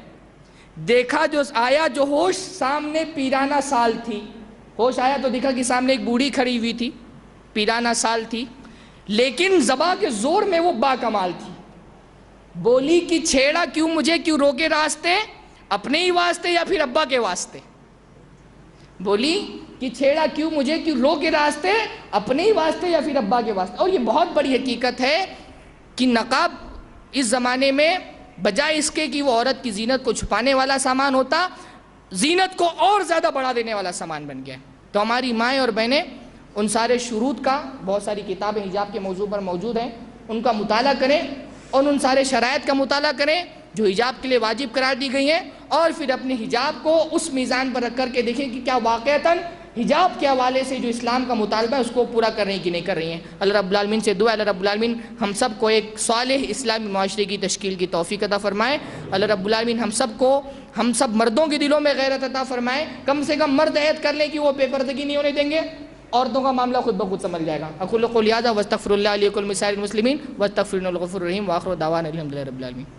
دیکھا جو آیا جو ہوش سامنے پیرانہ سال تھی، ہوش آیا تو دیکھا کہ سامنے ایک بوڑھی کھڑی ہوئی تھی، پیرانہ سال تھی، لیکن زباں کے زور میں وہ با کمال تھی۔ بولی کہ چھیڑا کیوں مجھے، کیوں روکے راستے، اپنے ہی واسطے یا پھر ابا کے واسطے۔ بولی کہ چھیڑا کیوں مجھے، کیوں روکے راستے، اپنے ہی واسطے یا پھر ابا کے واسطے۔ اور یہ بہت بڑی حقیقت ہے کہ نقاب اس زمانے میں بجائے اس کے کہ وہ عورت کی زینت کو چھپانے والا سامان ہوتا، زینت کو اور زیادہ بڑھا دینے والا سامان بن گیا۔ تو ہماری مائیں اور بہنیں ان سارے شروط کا، بہت ساری کتابیں حجاب کے موضوع پر موجود ہیں، ان کا مطالعہ کریں اور ان سارے شرائط کا مطالعہ کریں جو حجاب کے لیے واجب قرار دی گئی ہیں، اور پھر اپنے حجاب کو اس میزان پر رکھ کر کے دیکھیں کہ کیا واقعتاً حجاب کے حوالے سے جو اسلام کا مطالبہ ہے اس کو پورا کر رہی ہیں کہ نہیں کر رہی ہیں۔ اللہ رب العالمین سے دعا ہے اللہ رب العالمین ہم سب کو ایک صالح اسلامی معاشرے کی تشکیل کی توفیق عطا فرمائے۔ اللہ رب العالمین ہم سب مردوں کے دلوں میں غیرت عطا فرمائے، کم سے کم مرد عہد کر لیں کہ وہ بے پردگی نہیں ہونے دیں گے، عورتوں کا معاملہ خود بخود سمجھ جائے گا۔ اقول قولی ھذا واستغفر اللہ لی ولکم ولسائر المسلمین واستغفروا انہ هو الغفور الرحیم، وآخر دعوانا الحمد للہ رب العالمین۔